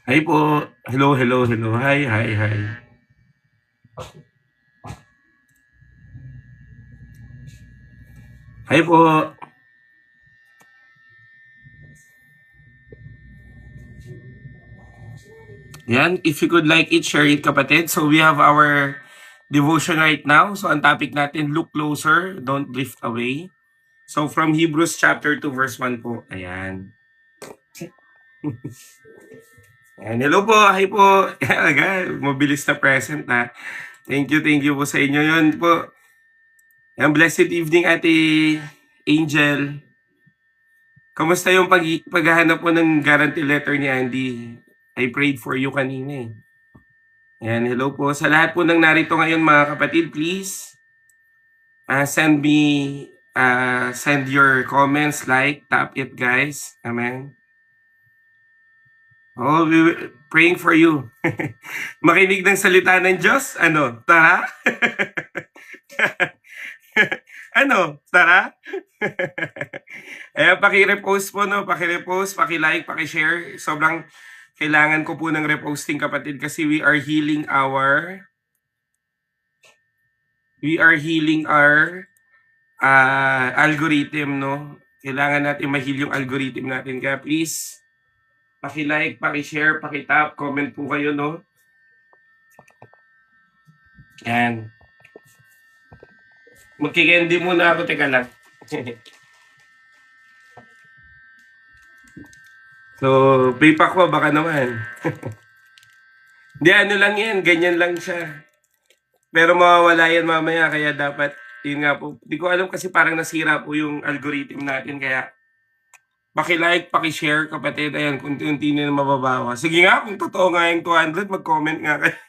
Hi po. Hello, hello, hello. Hi, hi, hi. Hi po. Yan, if you could like it, share it kapatid. So we have our devotion right now. So ang topic natin, look closer, don't drift away. So from Hebrews chapter 2 verse 1 po. Ayan. Ayan. Hello po. Hi po. Agad, mabilis na present na. Thank you po sa inyo. Yun po. Ayan, blessed evening Ate Angel. Kamusta yung paghahanap po ng guarantee letter ni Andy? I prayed for you kanina eh. Ayan, hello po. Sa lahat po ng narito ngayon mga kapatid, please send your comments, like, tap it guys. Amen. Oh, praying for you. Makinig ng salita ng Diyos. Ano? Tara? Ano? Tara? Ayan, paki-repost po, no? Paki-repost, paki-like, paki-share. Sobrang kailangan ko po ng reposting kapatid kasi we are healing our algorithm, no? Kailangan natin ma-heal yung algorithm natin. Kaya please, paki-like, paki-share, paki-tap, comment po kayo, no? Yan. Magkikendi muna ako, teka lang. So, paypack ko, baka naman. Hindi, ano lang yan, ganyan lang siya. Pero mawawala yan mamaya, kaya dapat, yun nga po. Di ko alam kasi parang nasira po yung algorithm natin, kaya paki-like, paki-share kapatid. Ayan, kunti-unti na mababawa. Sige nga, kung totoo nga yung 200, mag-comment nga kayo.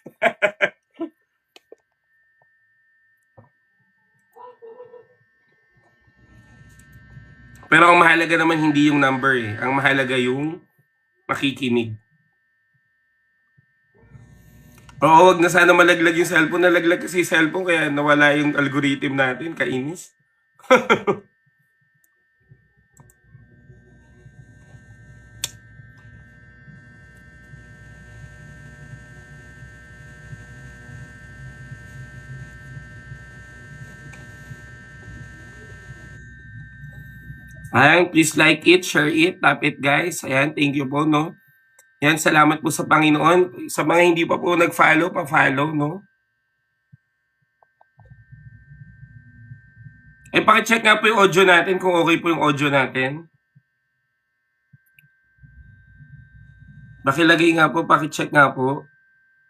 Pero ang mahalaga naman hindi yung number eh. Ang mahalaga yung makikinig. Oo, wag na sana malaglag yung cellphone. Nalaglag kasi yung cellphone kaya nawala yung algorithm natin. Kainis. Ayan, please like it, share it, tap it guys. Ayan, thank you po, no? Yan, salamat po sa Panginoon. Sa mga hindi pa po nag-follow, pa-follow, no? Eh, pakicheck nga po yung audio natin kung okay po yung audio natin. Pakilagay nga po, pakicheck nga po.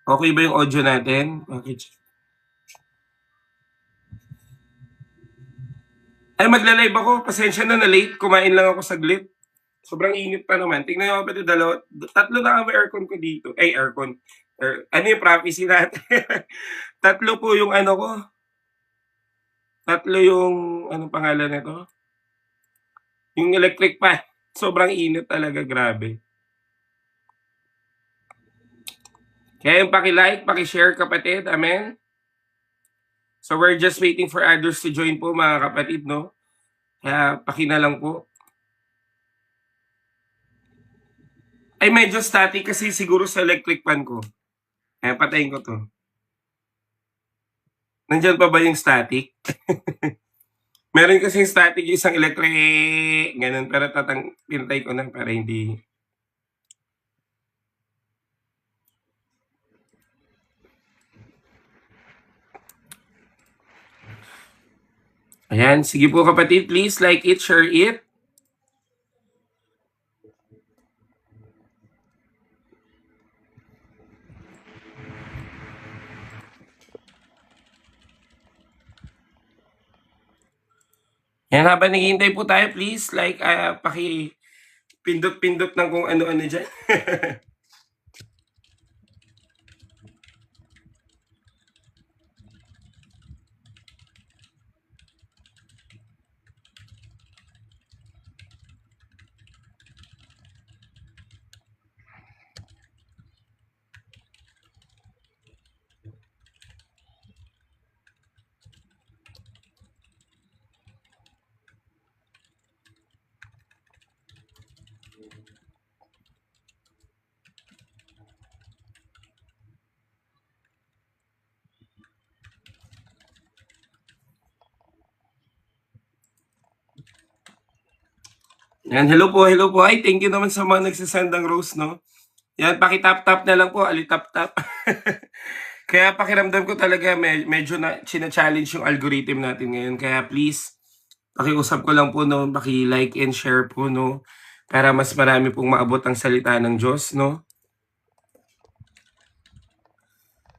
Okay ba yung audio natin? Pakicheck. Ay, magla-live ako. Pasensya na late. Kumain lang ako saglit. Sobrang init pa naman. Tingnan nyo kapatid, tatlo na kami aircon ko dito. Ay, aircon. Ano yung prophecy natin? Tatlo po yung ano ko. Tatlo yung, anong pangalan nito? Yung electric fan. Sobrang init talaga, grabe. Kaya yung paki-like, paki-share kapatid. Amen? So we're just waiting for others to join po mga kapatid, no? Kaya paki na lang po. Ay, medyo static kasi siguro sa electric fan ko. Kaya patayin ko to. Nandyan pa ba yung static? Meron kasing static yung isang electric, ganun, pero pinatay ko na para hindi. Ayan, sige po kapatid, please like it, share it. Yan, habang naghihintay po tayo, please like, pindot-pindot ng kung ano-ano dyan. Yan, hello po, hello po. Ay, thank you naman sa mga nagsasend ng rose, no? Yan, paki-tap-tap na lang po, ali-tap-tap. Kaya pakiramdam ko talaga medyo na china-challenge yung algorithm natin ngayon. Kaya please, pakiusap ko lang po, no, paki-like and share po, no, para mas marami pong maabot ang salita ng Diyos, no?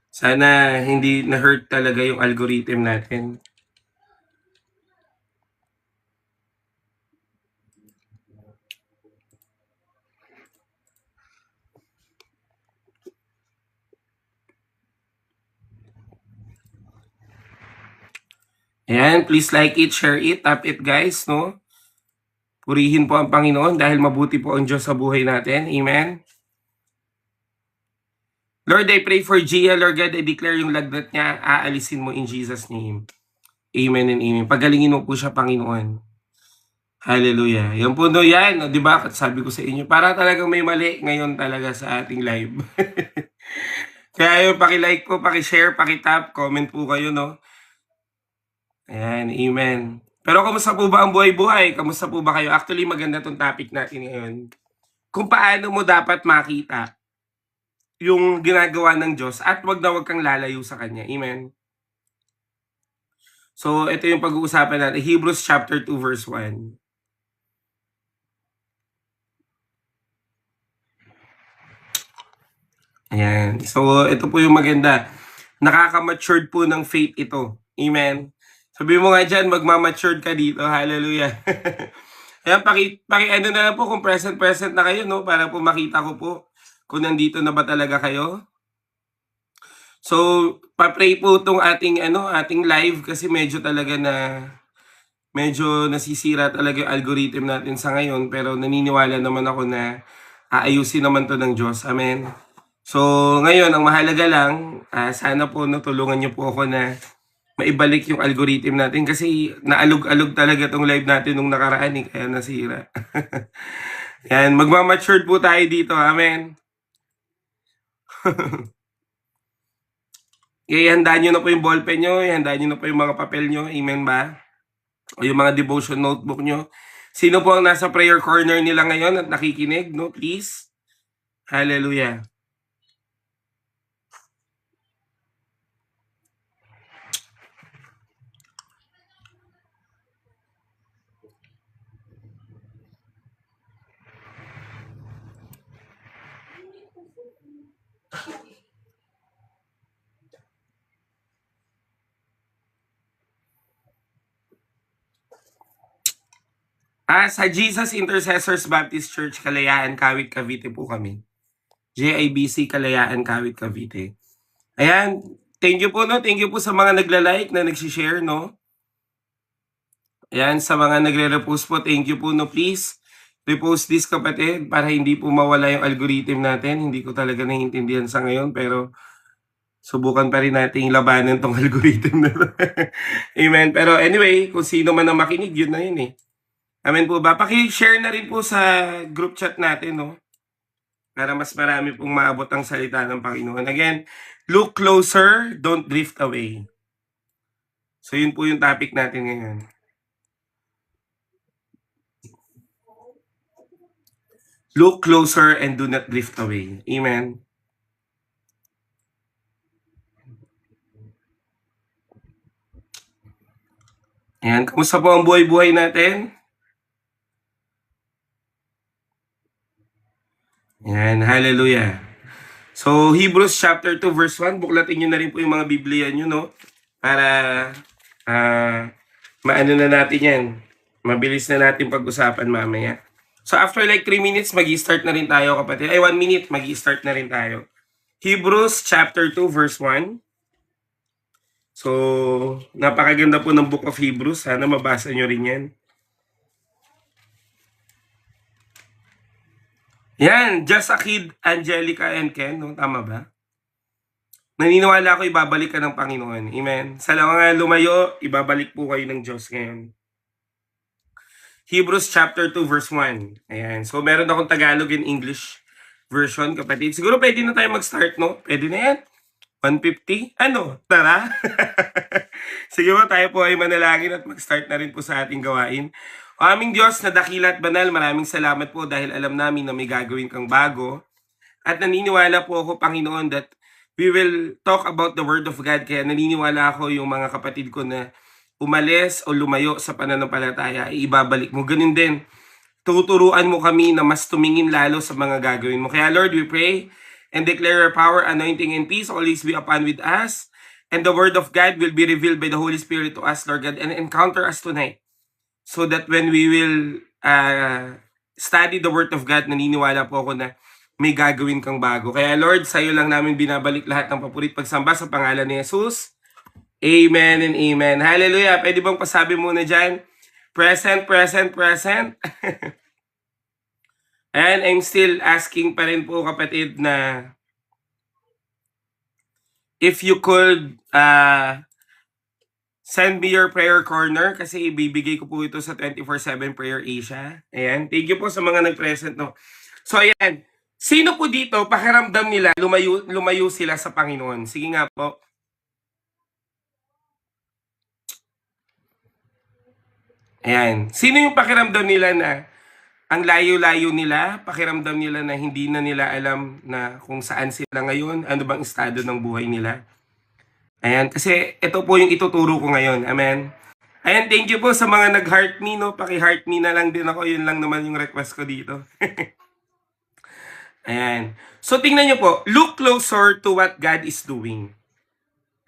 Sana hindi na-hurt talaga yung algorithm natin. Ayan, please like it, share it, tap it guys, no? Purihin po ang Panginoon dahil mabuti po ang Diyos sa buhay natin. Amen? Lord, I pray for Gia. Lord God, I declare yung lagnat niya, aalisin mo in Jesus' name. Amen and amen. Pagalingin mo po siya, Panginoon. Hallelujah. Yan po, no, yan. Di ba? Sabi ko sa inyo, para talagang may mali ngayon talaga sa ating live. Kaya yung paki-like po, paki-share, paki-tap, comment po kayo, no? Ayan, amen. Pero kamusta po ba ang buhay-buhay? Kamusta po ba kayo? Actually, maganda tong topic natin ngayon. Kung paano mo dapat makita yung ginagawa ng Diyos at wag na wag kang lalayo sa Kanya. Amen? So, ito yung pag-uusapan natin. Hebrews chapter 2 verse 1. Ayan. So, ito po yung maganda. Nakaka-matured po ng faith ito. Amen? Sabi mo nga dyan, magmamatured ka dito. Hallelujah. Ayan, ano na lang po kung present na kayo, no? Para po makita ko po kung nandito na ba talaga kayo. So, pa-pray po itong ating live kasi medyo nasisira talaga yung algorithm natin sa ngayon, pero naniniwala naman ako na aayusin naman to ng Diyos. Amen. So, ngayon, ang mahalaga lang, sana po tulungan niyo po ako na maibalik yung algorithm natin kasi naalog-alog talaga tong live natin nung nakaraan, kaya nasira. Yan, magmamatured po tayo dito. Amen. Ihanda nyo na po yung ballpen nyo, ihanda nyo na po yung mga papel nyo, amen ba? O yung mga devotion notebook nyo. Sino po ang nasa prayer corner nila ngayon at nakikinig, no? Please. Hallelujah. Sa Jesus Intercessors Baptist Church, Kalayaan, Kawit, Cavite po kami. JIBC, Kalayaan, Kawit, Cavite. Ayan, thank you po, no? Thank you po sa mga nagla-like na nagsishare, no? Ayan, sa mga nagre-repost po, thank you po, no? Please, repost this, kapatid, para hindi po mawala yung algorithm natin. Hindi ko talaga naiintindihan sa ngayon, pero subukan pa rin nating labanan tong algorithm na to. Amen. Pero anyway, kung sino man ang makinig, yun na yun eh. Amen po ba? Paki-share na rin po sa group chat natin, no? Para mas marami pong maabot ang salita ng Panginoon. Again, look closer, don't drift away. So yun po yung topic natin ngayon. Look closer and do not drift away. Amen. Ayan, kumusta po ang buhay-buhay natin? Ayan, hallelujah. So, Hebrews chapter 2 verse 1, buklatin nyo na rin po yung mga Biblia nyo, no? Para maano na natin yan. Mabilis na natin pag-usapan mamaya. So, after like 3 minutes, mag-start na rin tayo, kapatid. 1 minute, mag-start na rin tayo. Hebrews chapter 2 verse 1. So, napakaganda po ng Book of Hebrews. Sana mabasa nyo rin yan. Yan, Just a Kid, Angelica and Ken, no? Tama ba? Naniniwala ako ibabalik ka ng Panginoon. Amen. Sa mga lumayo, ibabalik po kayo ng Diyos ngayon. Hebrews chapter 2 verse 1. Ayan. So, meron akong Tagalog and English version, kapatid. Siguro pwede na tayo mag-start, no? Pwede na yan. 150? Ano? Tara? Sige po, tayo po ay manalangin at mag-start na rin po sa ating gawain. O aming Diyos na dakila at banal, maraming salamat po dahil alam namin na may gagawin kang bago. At naniniwala po ako, Panginoon, that we will talk about the Word of God. Kaya naniniwala ako yung mga kapatid ko na umalis o lumayo sa pananampalataya, ay ibabalik mo. Ganun din, tuturuan mo kami na mas tumingin lalo sa mga gagawin mo. Kaya Lord, we pray and declare your power, anointing, and peace always be upon with us. And the Word of God will be revealed by the Holy Spirit to us, Lord God, and encounter us tonight. So that when we will study the Word of God, naniniwala po ako na may gagawin kang bago. Kaya Lord, sa iyo lang namin binabalik lahat ng papurit pagsamba sa pangalan ni Jesus. Amen and amen. Hallelujah. Pwede bang pasabi muna dyan? Present, present, present. And I'm still asking pa rin po, kapatid, na if you could send me your prayer corner kasi ibibigay ko po ito sa 24/7 Prayer Asia. Ayan. Thank you po sa mga nag-present. No? So ayan. Sino po dito, pakiramdam nila, lumayo sila sa Panginoon? Sige nga po. Ayan. Sino yung pakiramdam nila na ang layo-layo nila, pakiramdam nila na hindi na nila alam na kung saan sila ngayon, ano bang estado ng buhay nila? Ayan, kasi ito po yung ituturo ko ngayon. Amen. Ayan, thank you po sa mga nag-heart me, no? Paki-heart me na lang din ako. Yun lang naman yung request ko dito. Ayan. So, tingnan nyo po. Look closer to what God is doing.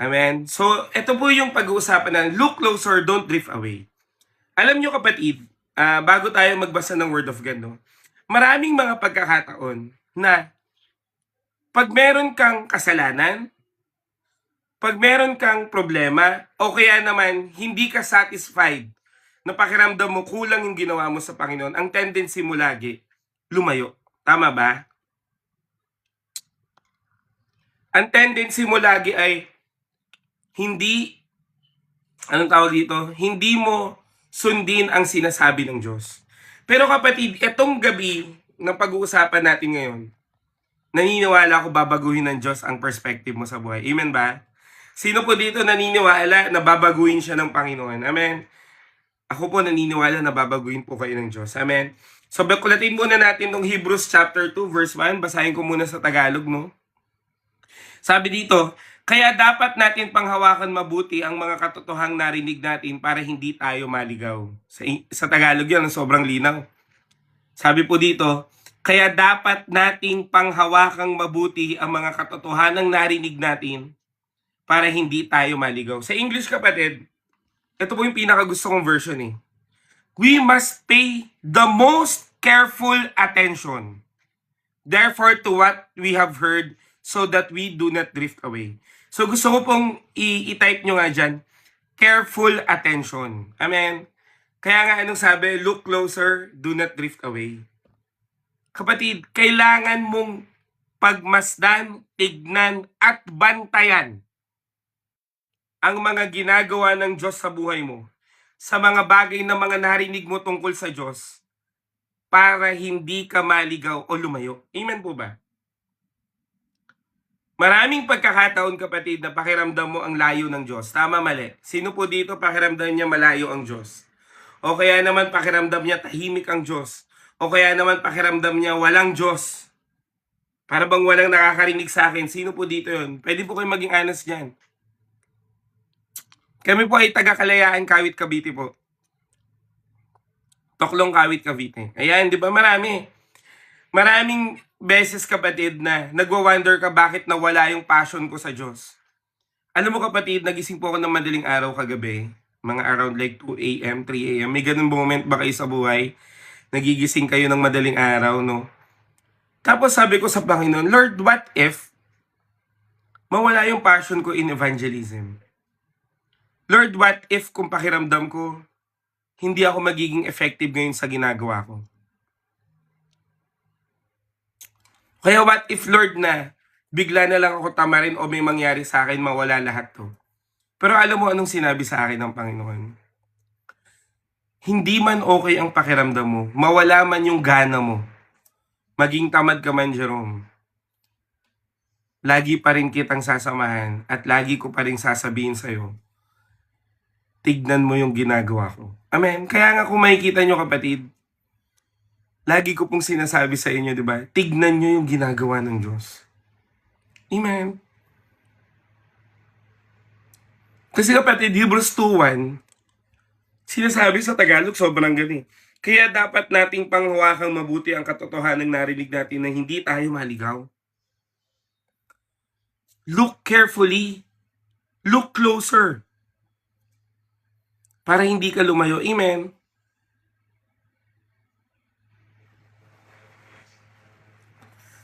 Amen. So, ito po yung pag-uusapan na look closer, don't drift away. Alam nyo kapatid, bago tayo magbasa ng Word of God, no? Maraming mga pagkakataon na pag meron kang kasalanan, pag meron kang problema, o kaya naman hindi ka satisfied na pakiramdam mo kulang yung ginawa mo sa Panginoon, ang tendency mo lagi, lumayo. Tama ba? Ang tendency mo lagi ay hindi, anong tawag dito? Hindi mo sundin ang sinasabi ng Diyos. Pero kapatid, etong gabi na pag-uusapan natin ngayon, naniniwala ako babaguhin ng Diyos ang perspective mo sa buhay. Amen ba? Sino po dito naniniwala na babaguhin siya ng Panginoon? Amen? Ako po naniniwala na babaguhin po kayo ng Diyos. Amen? So, bakulatin muna natin ng Hebrews chapter 2 verse 1. Basahin ko muna sa Tagalog, no? Sabi dito, kaya dapat natin panghawakan mabuti ang mga katotohang narinig natin para hindi tayo maligaw. Sa Tagalog yan, sobrang linaw. Sabi po dito, kaya dapat nating panghawakang mabuti ang mga katotohanang narinig natin para hindi tayo maligaw. Sa English, kapatid, ito po yung pinakagusto kong version eh. We must pay the most careful attention, therefore, to what we have heard so that we do not drift away. So gusto ko pong i-type nyo nga dyan, careful attention. Amen? Kaya nga anong sabi, look closer, do not drift away. Kapatid, kailangan mong pagmasdan, tignan, at bantayan ang mga ginagawa ng Diyos sa buhay mo, sa mga bagay na mga narinig mo tungkol sa Diyos, para hindi ka maligaw o lumayo. Amen po ba? Maraming pagkakataon, kapatid, na pakiramdam mo ang layo ng Diyos. Tama, mali? Sino po dito pakiramdam niya malayo ang Diyos? O kaya naman pakiramdam niya tahimik ang Diyos? O kaya naman pakiramdam niya walang Diyos? Para bang walang nakakarinig sa akin? Sino po dito yun? Pwede po kayo maging honest dyan. Kami po ay taga-Kalayaan, Kawit, Cavite po. Toklong, Kawit, Cavite. Ayan, di ba? Maraming beses, kapatid, na nagwa-wonder ka bakit nawala yung passion ko sa Diyos. Alam mo, kapatid, nagising po ako ng madaling araw kagabi. Mga around like 2 a.m., 3 a.m. May ganun moment ba kayo sa buhay? Nagigising kayo ng madaling araw, no? Tapos sabi ko sa Panginoon, Lord, what if mawala yung passion ko in evangelism? Lord, what if kung pakiramdam ko, hindi ako magiging effective ngayon sa ginagawa ko? Kaya what if, Lord, na bigla na lang ako tamarin o may mangyari sa akin, mawala lahat to? Pero alam mo anong sinabi sa akin ng Panginoon? Hindi man okay ang pakiramdam mo, mawala man yung gana mo, maging tamad ka man, Jerome, lagi pa rin kitang sasamahan at lagi ko pa rin sasabihin sa'yo, tignan mo yung ginagawa ko. Amen. Kaya nga kung makikita nyo kapatid, lagi ko pong sinasabi sa inyo, di ba? Tignan nyo yung ginagawa ng Diyos. Amen. Kasi kapatid, Hebrews 2:1, sinasabi sa Tagalog, sobrang galing. Kaya dapat nating panghawakang mabuti ang katotohanan narinig natin na hindi tayo maligaw. Look carefully. Look closer. Para hindi ka lumayo. Amen.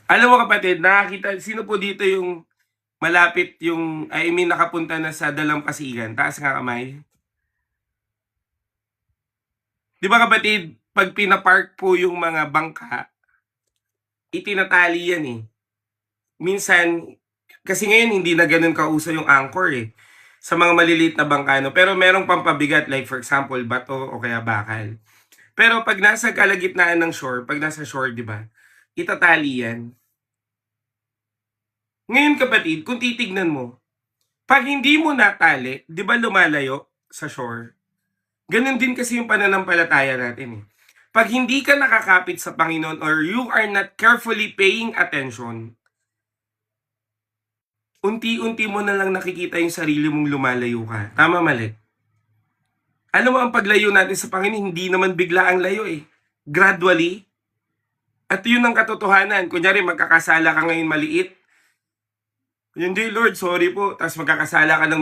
Alam mo kapatid, nakakita, sino po dito yung malapit yung, nakapunta na sa Dalampasigan? Taas nga kamay. Di ba kapatid, pag pinapark po yung mga bangka, itinatali yan eh. Minsan, kasi ngayon hindi na ganun kauso yung anchor eh. Sa mga maliliit na bangka, no? Pero merong pampabigat, like for example, bato o kaya bakal. Pero pag nasa kalagitnaan ng shore, pag nasa shore, di ba, itatali yan. Ngayon kapatid, kung titignan mo, pag hindi mo natali, di ba lumalayo sa shore? Ganun din kasi yung pananampalataya natin eh. Pag hindi ka nakakapit sa Panginoon or you are not carefully paying attention, unti-unti mo na lang nakikita yung sarili mong lumalayo ka. Tama, mali? Alam mo, ang paglayo natin sa Panginoon, hindi naman bigla ang layo eh. Gradually. At yun ang katotohanan. Kunyari, magkakasala ka ngayon maliit. Hindi, Lord, sorry po. Tapos magkakasala ka ng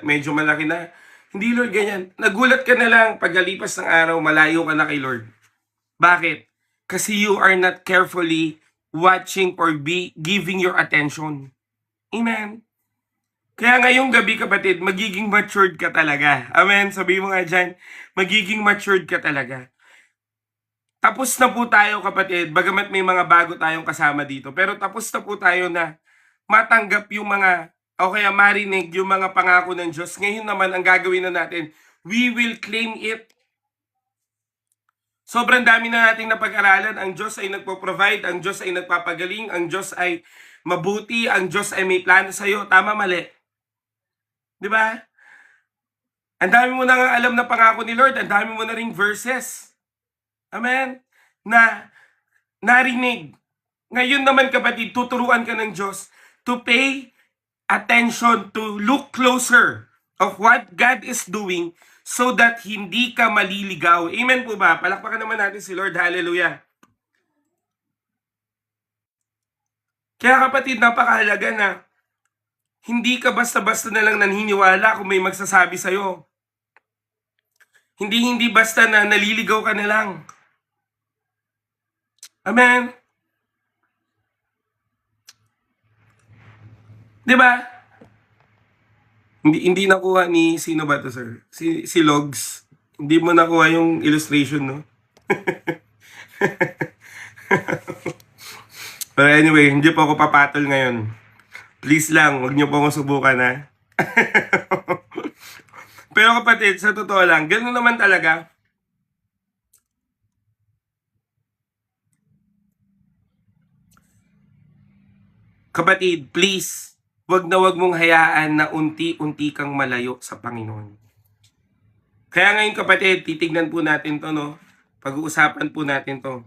medyo malaki na. Hindi, Lord, ganyan. Nagulat ka na lang. Pagkalipas ng araw, malayo ka na kay Lord. Bakit? Kasi you are not carefully watching or giving your attention. Amen. Kaya ngayong gabi kapatid, magiging matured ka talaga. Amen. Sabi mo nga dyan, magiging matured ka talaga. Tapos na po tayo kapatid, bagamat may mga bago tayong kasama dito. Pero tapos na po tayo na matanggap yung mga, o kaya marinig yung mga pangako ng Diyos. Ngayon naman ang gagawin na natin, we will claim it. Sobrang dami na nating napag-aralan. Ang Diyos ay nagpo-provide, ang Diyos ay nagpapagaling, ang Diyos ay mabuti, ang Diyos ay may plano sa'yo. Tama, mali? Di ba? Ang dami mo na nga alam na pangako ni Lord, ang dami mo na ring verses. Amen? Na narinig. Ngayon naman kapatid, tuturuan ka ng Diyos to pay attention, to look closer of what God is doing so that hindi ka maliligaw. Amen po ba? Palakpakan naman natin si Lord. Hallelujah. Kaya kapatid, napakahalaga na hindi ka basta-basta na lang naniniwala kung may magsasabi sa'yo. Hindi basta na naliligaw ka na lang. Amen? Di ba? Hindi nakuha ni sino ba to, sir? Si Logs. Hindi mo nakuha yung illustration, no? But anyway, hindi po ako papatol ngayon. Please lang, huwag niyo po akong subukan, ha? Pero kapatid, sa totoo lang, gano'n naman talaga. Kapatid, please, wag na wag mong hayaan na unti-unti kang malayo sa Panginoon. Kaya ngayon kapatid, titignan po natin to, no? Pag-uusapan po natin to.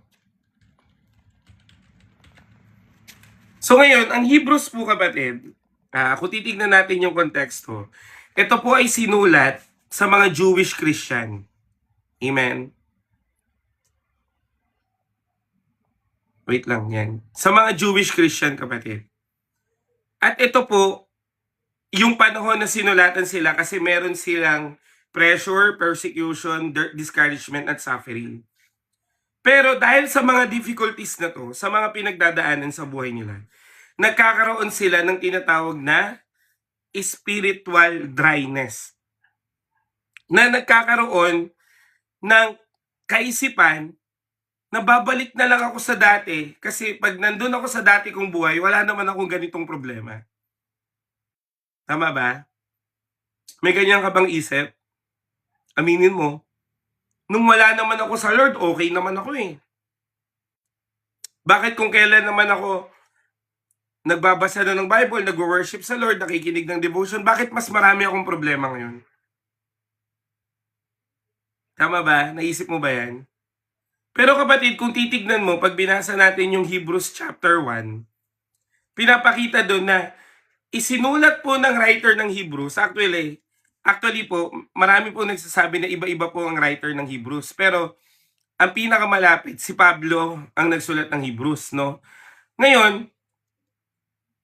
So ngayon, ang Hebrews po kapatid, kung titignan natin yung konteksto, ito po ay sinulat sa mga Jewish Christian. Amen? Wait lang, yan. Sa mga Jewish Christian kapatid. At ito po, yung panahon na sinulatan sila kasi meron silang pressure, persecution, discouragement, at suffering. Pero dahil sa mga difficulties na to, sa mga pinagdadaanan sa buhay nila, nagkakaroon sila ng tinatawag na spiritual dryness. Na nagkakaroon ng kaisipan na babalik na lang ako sa dati kasi pag nandun ako sa dati kong buhay, wala naman akong ganitong problema. Tama ba? May ganyan ka bang isip? Aminin mo. Nung wala naman ako sa Lord, okay naman ako eh. Bakit kung kailan naman ako nagbabasa na ng Bible, nag-worship sa Lord, nakikinig ng devotion, bakit mas marami akong problema ngayon? Tama ba? Naisip mo ba yan? Pero kapatid, kung titignan mo, pag binasa natin yung Hebrews chapter 1, pinapakita doon na isinulat po ng writer ng Hebrews, actually po, marami po nagsasabi na iba-iba po ang writer ng Hebrews. Pero ang pinakamalapit, si Pablo ang nagsulat ng Hebrews, no? Ngayon,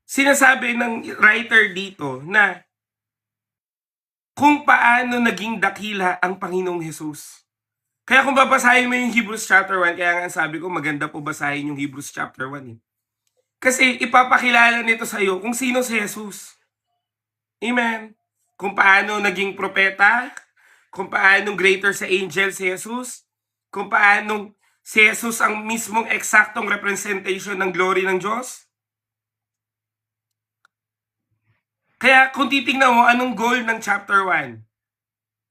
sinasabi ng writer dito na kung paano naging dakila ang Panginoong Hesus. Kaya kung babasahin mo yung Hebrews chapter 1, kaya nga sabi ko maganda po basahin yung Hebrews chapter 1 eh. Kasi ipapakilala nito sa iyo kung sino si Jesus. Amen. Kung paano naging propeta, kung paano greater sa angel si Jesus, kung paano si Jesus ang mismong eksaktong representation ng glory ng Diyos. Kaya kung titingnan mo anong goal ng chapter 1,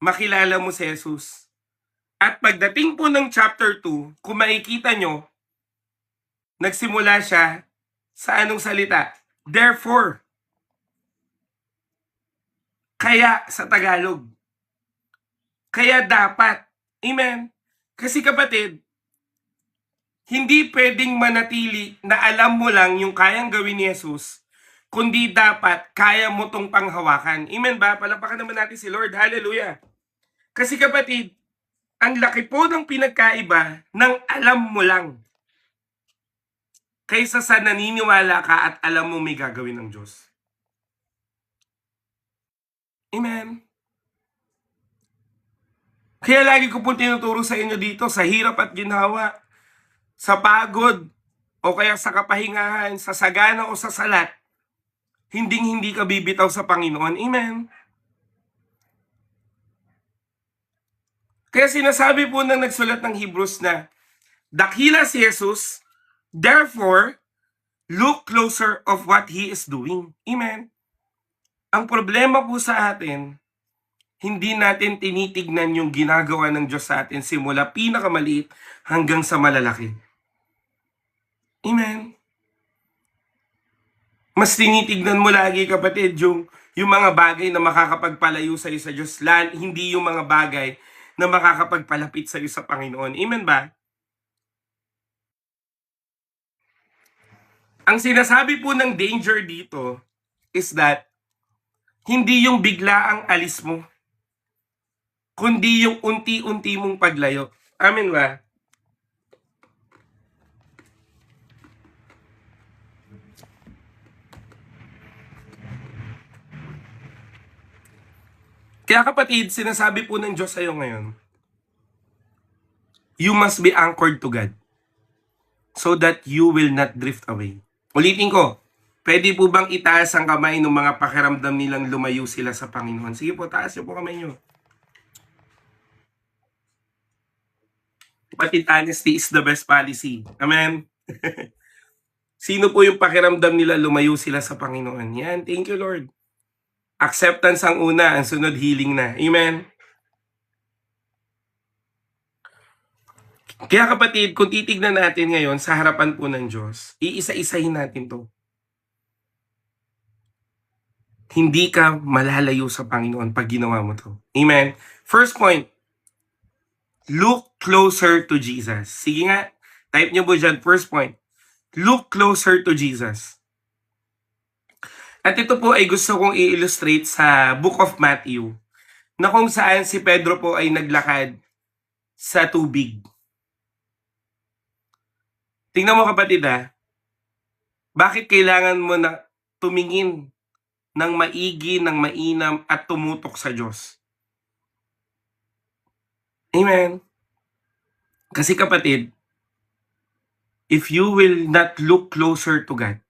makilala mo si Jesus. At pagdating po ng chapter 2, kung makikita nyo, nagsimula siya sa anong salita? Therefore. Kaya sa Tagalog. Kaya dapat. Amen. Kasi kapatid, hindi pwedeng manatili na alam mo lang yung kayang gawin ni Jesus, kundi dapat kaya mo tong panghawakan. Amen ba? Palapakan naman natin si Lord. Hallelujah. Kasi kapatid, ang laki po ng pinagkaiba ng alam mo lang kaysa sa naniniwala ka at alam mo may gagawin ng Diyos. Amen. Kaya lagi ko po tinuturo sa inyo dito, sa hirap at ginhawa, sa pagod, o kaya sa kapahingahan, sa sagana o sa salat, hindi ka bibitaw sa Panginoon. Amen. Kaya sinasabi po ng nagsulat ng Hebrews na dakila si Jesus, therefore, look closer of what He is doing. Amen. Ang problema po sa atin, hindi natin tinitignan yung ginagawa ng Diyos sa atin simula pinakamaliit hanggang sa malalaki. Amen. Mas tinitignan mo lagi kapatid yung mga bagay na makakapagpalayo sa iyo sa Diyos, hindi yung mga bagay na makakapagpalapit sa iyo sa Panginoon. Amen ba? Ang sinasabi po ng danger dito is that hindi yung bigla ang alis mo, kundi yung unti-unti mong paglayo. Amen ba? Kaya kapatid, sinasabi po ng Diyos sa'yo ngayon, you must be anchored to God so that you will not drift away. Ulitin ko, pwede po bang itaas ang kamay ng mga pakiramdam nilang lumayo sila sa Panginoon? Sige po, taas niyo po kamay niyo. Kapatid, honesty is the best policy. Amen? Sino po yung pakiramdam nila lumayo sila sa Panginoon? Yan, thank you Lord. Acceptance ang una, ang sunod healing na. Amen? Kaya kapatid, kung titignan natin ngayon sa harapan po ng Diyos, iisa-isahin natin to. Hindi ka malalayo sa Panginoon pag ginawa mo to. Amen? First point, look closer to Jesus. Sige nga, type nyo po dyan, first point. Look closer to Jesus. At ito po ay gusto kong i-illustrate sa Book of Matthew, na kung saan si Pedro po ay naglakad sa tubig. Tingnan mo kapatid bakit kailangan mo na tumingin ng maigi, ng mainam at tumutok sa Diyos? Amen. Kasi kapatid, if you will not look closer to God,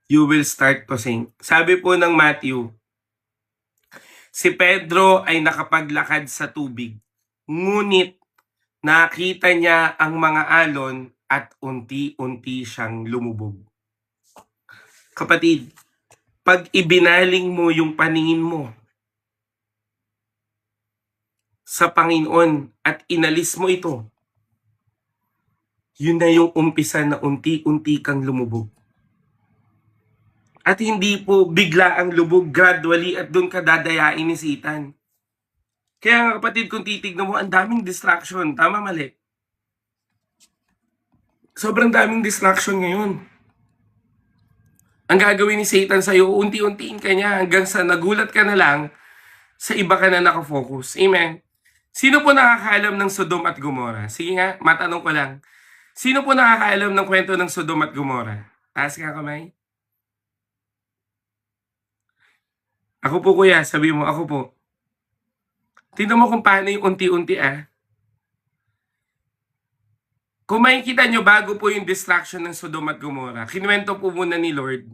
you will start to sink. Sabi po ng Matthew, si Pedro ay nakapaglakad sa tubig, ngunit nakita niya ang mga alon at unti-unti siyang lumubog. Kapatid, pag ibinaling mo yung paningin mo sa Panginoon at inalis mo ito, yun na yung umpisa na unti-unti kang lumubog. At hindi po bigla ang lubog, gradually, at doon ka dadayain ni Satan. Kaya nga kapatid, kung titignan mo, ang daming distraction. Tama, mali? Sobrang daming distraction ngayon. Ang gagawin ni Satan sa'yo, unti-untiin ka niya hanggang sa nagulat ka na lang, sa iba ka na nakafocus. Amen? Sino po nakakaalam ng Sodom at Gomora? Sige nga, matanong ko lang. Sino po nakakaalam ng kwento ng Sodom at Gomora? Taas ka kamay. Ako po kuya, sabi mo, ako po. Tingnan mo kung paano yung unti-unti Kung makikita nyo bago po yung distraction ng Sodom at Gomora, kinuwento po muna ni Lord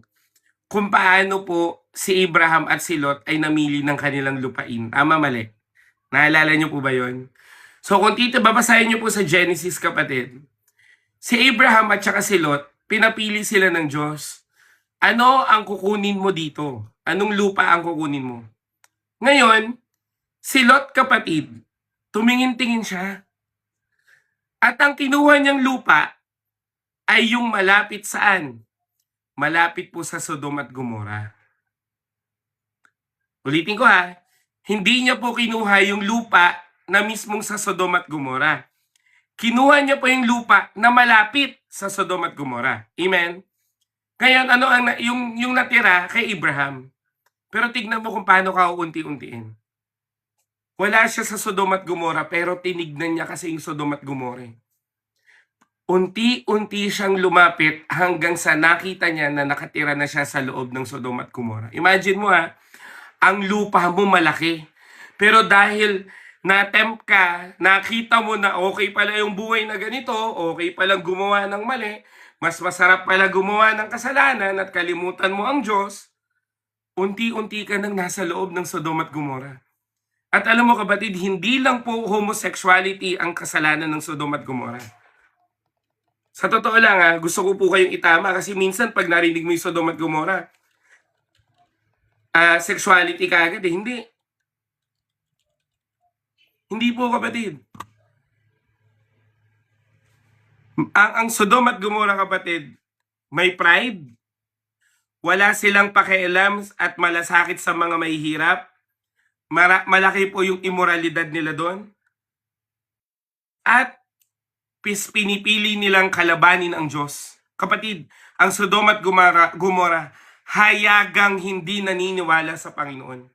kung paano po si Abraham at si Lot ay namili ng kanilang lupain. Tama, mali? Naalala nyo po ba yon? So kung babasahin nyo po sa Genesis kapatid, si Abraham at saka si Lot, pinapili sila ng Diyos. Ano ang kukunin mo dito? Anong lupa ang kukunin mo? Ngayon, si Lot kapatid, tumingin-tingin siya. At ang kinuha niyang lupa ay yung malapit saan? Malapit po sa Sodom at Gomora. Ulitin ko hindi niya po kinuha yung lupa na mismong sa Sodom at Gomora. Kinuha niya po yung lupa na malapit sa Sodom at Gomora. Amen? Ngayon, ano ang yung natira kay Abraham? Pero tignan mo kung paano ka unti-untiin. Wala siya sa Sodom at Gomora pero tinignan niya kasi yung Sodom at Gomora. Unti-unti siyang lumapit hanggang sa nakita niya na nakatira na siya sa loob ng Sodom at Gomora. Imagine mo ang lupa mo malaki. Pero dahil na-tempt ka, nakita mo na okay pala yung buhay na ganito, okay palang gumawa ng mali, mas masarap pala gumawa ng kasalanan at kalimutan mo ang Diyos, unti-unti ka nang nasa loob ng Sodom at Gomora. At alam mo kapatid, hindi lang po homosexuality ang kasalanan ng Sodom at Gomora. Sa totoo lang gusto ko po kayong itama kasi minsan pag narinig mo yung Sodom at Gomora, sexuality ka agad Hindi. Hindi po kapatid. Ang Sodom at Gomora kapatid, may pride, wala silang pakialam at malasakit sa mga mahihirap, malaki po yung immoralidad nila doon, at pinipili nilang kalabanin ang Diyos. Kapatid, ang Sodom at Gomora, hayagang hindi naniniwala sa Panginoon.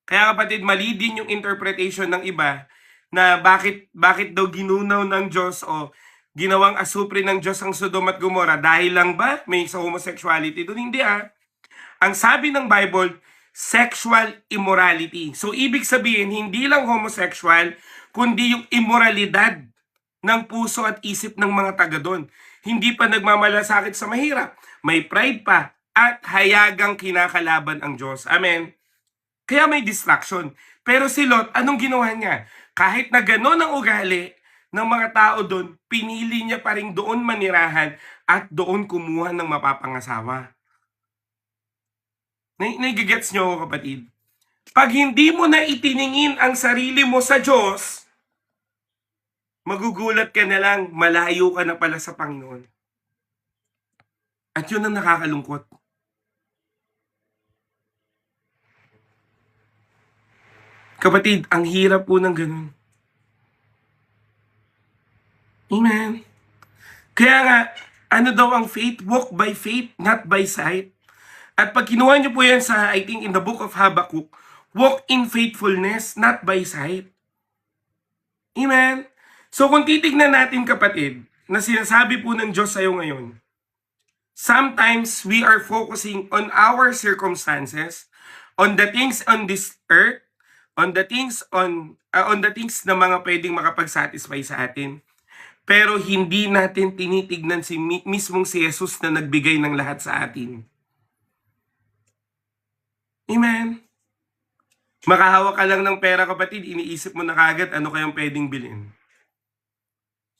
Kaya kapatid, mali din yung interpretation ng iba na bakit daw ginunaw ng Diyos o ginawang asupre ng Diyos ang Sodom at Gomora. Dahil lang ba may sa homosexuality doon? Hindi Ang sabi ng Bible, sexual immorality. So ibig sabihin, hindi lang homosexual, kundi yung immoralidad ng puso at isip ng mga taga doon. Hindi pa nagmamalasakit sa mahirap, may pride pa, at hayagang kinakalaban ang Diyos. Amen? Kaya may distraction. Pero si Lot, anong ginawa niya? Kahit na gano'n ang ugali ng mga tao doon, pinili niya pa rin doon manirahan at doon kumuha ng mapapangasawa. Nagigets niyo ako kapatid? Pag hindi mo na itiningin ang sarili mo sa Diyos, magugulat ka na lang, malayo ka na pala sa Panginoon. At yun ang nakakalungkot. Kapatid, ang hirap po ng ganun. Amen. Kaya nga, ano daw ang faith? Walk by faith, not by sight. At pag kinuha niyo po yan sa, I think in the book of Habakkuk, walk in faithfulness, not by sight. Amen. So kung titignan natin kapatid, na sinasabi po ng Diyos sa'yo ngayon, sometimes we are focusing on our circumstances, on the things on this earth, on the things na mga pwedeng makapag-satisfy sa atin. Pero hindi natin tinitignan mismong si Jesus na nagbigay ng lahat sa atin. Amen. Makahawak ka lang ng pera kapatid, iniisip mo na kagad ano kayang pwedeng bilhin.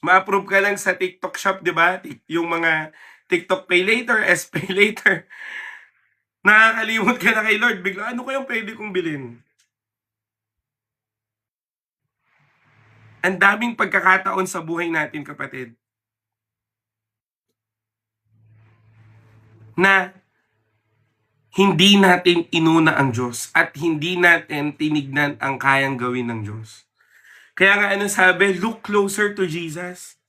Ma-approve ka lang sa TikTok shop, di ba? Yung mga TikTok pay later, S-pay later. Nakakalimot ka na kay Lord, bigla ano kayang pwede kong bilhin? Ang daming pagkakataon sa buhay natin, kapatid, na hindi natin inuna ang Diyos at hindi natin tinignan ang kayang gawin ng Diyos. Kaya nga ano sabi, look closer to Jesus.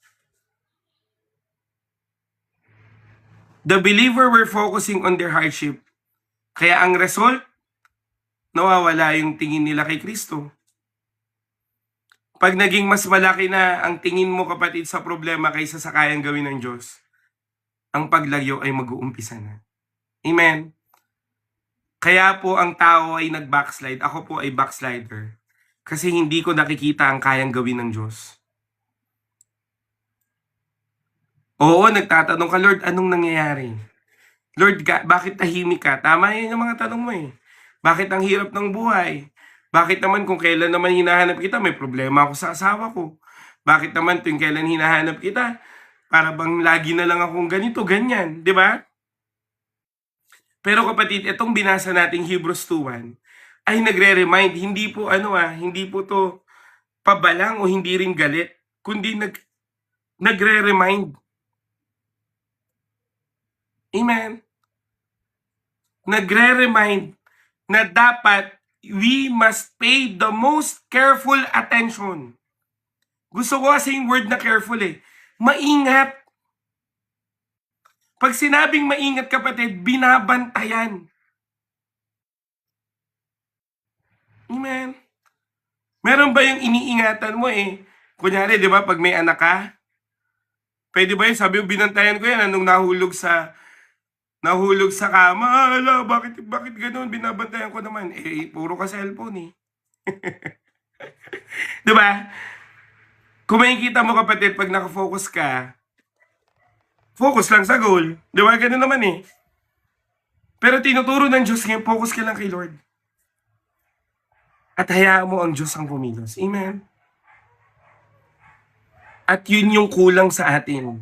The believer were focusing on their hardship. Kaya ang result, nawawala yung tingin nila kay Kristo. Pag naging mas malaki na ang tingin mo kapatid sa problema kaysa sa kayang gawin ng Diyos, ang paglayo ay mag-uumpisa na. Amen? Kaya po ang tao ay nag-backslide. Ako po ay backslider. Kasi hindi ko nakikita ang kayang gawin ng Diyos. Oo, nagtatanong ka, Lord, anong nangyayari? Lord, bakit tahimik ka? Tama yan yung mga tanong mo eh. Bakit ang hirap ng buhay? Bakit naman kung kailan naman hinahanap kita, may problema ako sa asawa ko? Bakit naman tuwing kailan hinahanap kita, para bang lagi na lang akong ganito, ganyan, di ba? Pero kapatid, itong binasa nating Hebrews 2:1 ay nagre-remind, hindi po hindi po to pabalang o hindi rin galit, kundi nagre-remind. Amen? Nagre-remind na dapat we must pay the most careful attention. Gusto ko kasi yung word na careful eh. Maingat. Pag sinabing maingat kapatid, binabantayan. Amen. Meron ba yung iniingatan mo eh? Kunyari, di ba, pag may anak ka, pwede ba yun? Sabi mo, binantayan ko yan anong nahulog sa kama. Ala, bakit ganoon? Binabantayan ko naman. Eh, puro ka cellphone eh. Di ba? Kung makikita mo kapatid, pag nakafocus ka, focus lang sa goal. Di ba? Ganun naman eh. Pero tinuturo ng Diyos ngayon, focus ka lang kay Lord. At hayaan mo ang Diyos ang kumilos. Amen? At yun yung kulang sa atin.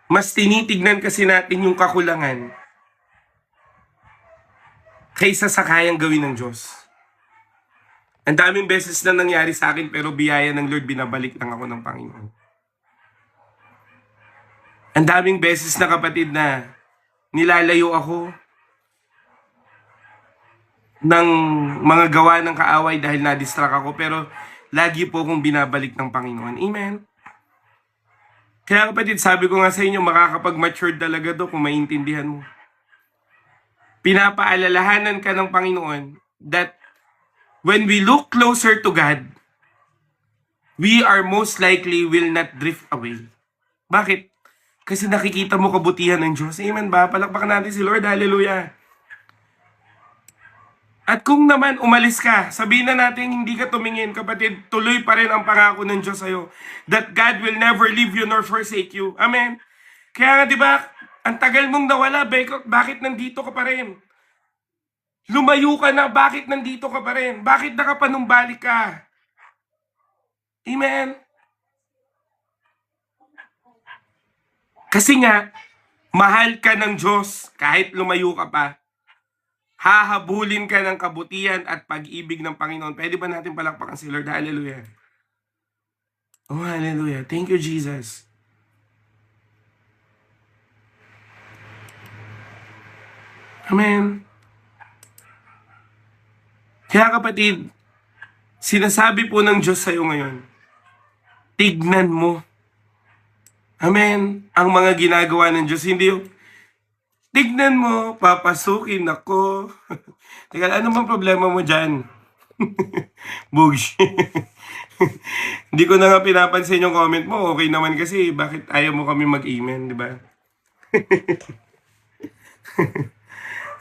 Mas tinitignan kasi natin yung kakulangan kaysa sa kayang gawin ng Diyos. Ang daming beses na nangyari sa akin pero biyaya ng Lord, binabalik lang ako ng Panginoon. Ang daming beses na kapatid na nilalayo ako ng mga gawa ng kaaway dahil na-distract ako, pero lagi po akong binabalik ng Panginoon. Amen? Kaya kapatid, sabi ko nga sa inyo, makakapag-mature talaga do kung maintindihan mo. Pinapaalalahanan ka ng Panginoon that when we look closer to God, we are most likely will not drift away. Bakit? Kasi nakikita mo kabutihan ng Diyos. Amen ba? Palakpakan natin si Lord. Hallelujah. At kung naman umalis ka, sabihin na natin hindi ka tumingin, kapatid, tuloy pa rin ang pangako ng Diyos sa'yo. That God will never leave you nor forsake you. Amen? Kaya nga diba, ang tagal mong nawala, bakit nandito ka pa rin? Lumayo ka na, bakit nandito ka pa rin? Bakit nakapanumbalik ka? Amen? Kasi nga, mahal ka ng Diyos kahit lumayo ka pa. Hahabulin ka ng kabutihan at pag-ibig ng Panginoon. Pwede ba natin palakpakan si Lord? Hallelujah. Oh, hallelujah. Thank you, Jesus. Amen. Kaya kapatid, sinasabi po ng Diyos sa'yo ngayon, tignan mo. Amen. Ang mga ginagawa ng Diyos, hindi yung, tignan mo, papasukin ako. Teka, ano bang problema mo dyan? Bugs. Hindi ko na nga pinapansin yung comment mo. Okay naman kasi, bakit ayaw mo kami mag-amen, di ba?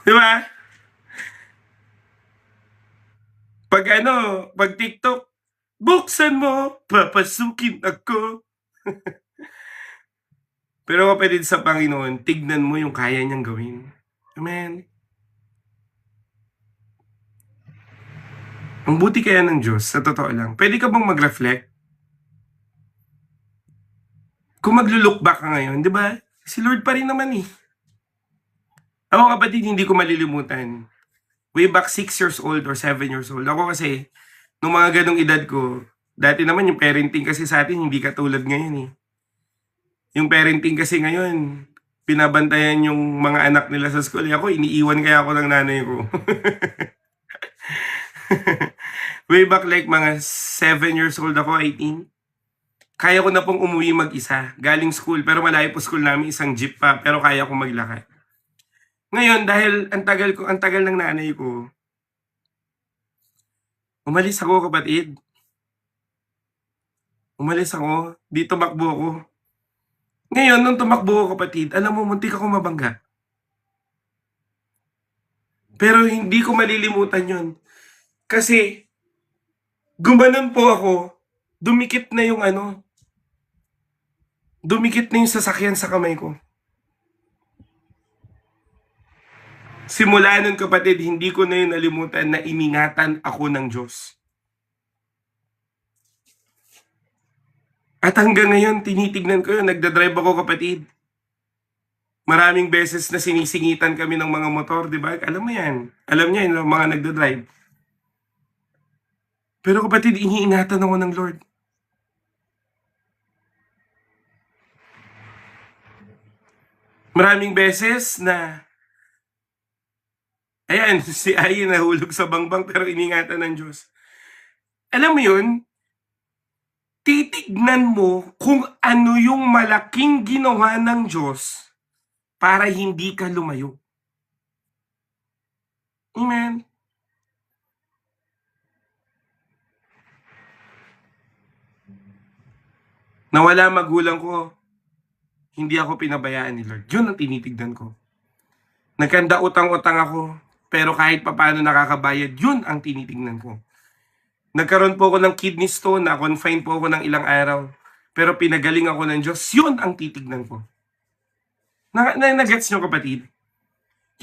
Di ba? Pag TikTok, buksan mo, papasukin ako. Pero kapatid sa Panginoon, tignan mo yung kaya niyang gawin. Amen. Ang buti kaya ng Diyos, sa totoo lang. Pwede ka bang mag-reflect? Kung maglo-look back ka ngayon, di ba? Si Lord pa rin naman eh. Ako kapatid, hindi ko malilimutan. Way back 6 years old or 7 years old. Ako kasi, nung mga ganong edad ko, dati naman yung parenting kasi sa atin, hindi katulad ngayon eh. Yung parenting kasi ngayon, Binabantayan yung mga anak nila sa school. Ako, iniiwan kaya ako ng nanay ko. Way back like mga 7 years old ako, 18. Kaya ko na pong umuwi mag-isa. Galing school, pero malayo po school namin, isang jeep pa. Pero kaya ko maglakad. Ngayon, dahil ang tagal ng nanay ko, umalis ako, kapatid. Umalis ako. Di tumakbo ako. Ngayon, nung tumakbo ako, kapatid, alam mo, muntik ako mabangga. Pero hindi ko malilimutan yun. Kasi, gumanon po ako, dumikit na yung dumikit na yung sasakyan sa kamay ko. Simula nun, kapatid, hindi ko na yun nalimutan na iningatan ako ng Diyos. At hanggang ngayon, tinitignan ko yun. Nagdadrive ako, kapatid. Maraming beses na sinisingitan kami ng mga motor, di ba? Alam mo yan. Alam niya yun, mga nagdadrive. Pero kapatid, iniingatan ako ng Lord. Maraming beses na, ayan, si Ai nahulog sa bangbang pero iningatan ng Diyos. Alam mo yun, titignan mo kung ano yung malaking ginawa ng Diyos para hindi ka lumayo. Amen. Nawala magulang ko, hindi ako pinabayaan ni Lord. Yun ang tinitignan ko. Nagkanda utang-utang ako, pero kahit papaano nakakabayad, yun ang tinitignan ko. Nagkaroon po ako ng kidney stone, na-confine po ako ng ilang araw, pero pinagaling ako ng Diyos, yun ang titignan ko. Nagets nyo, kapatid?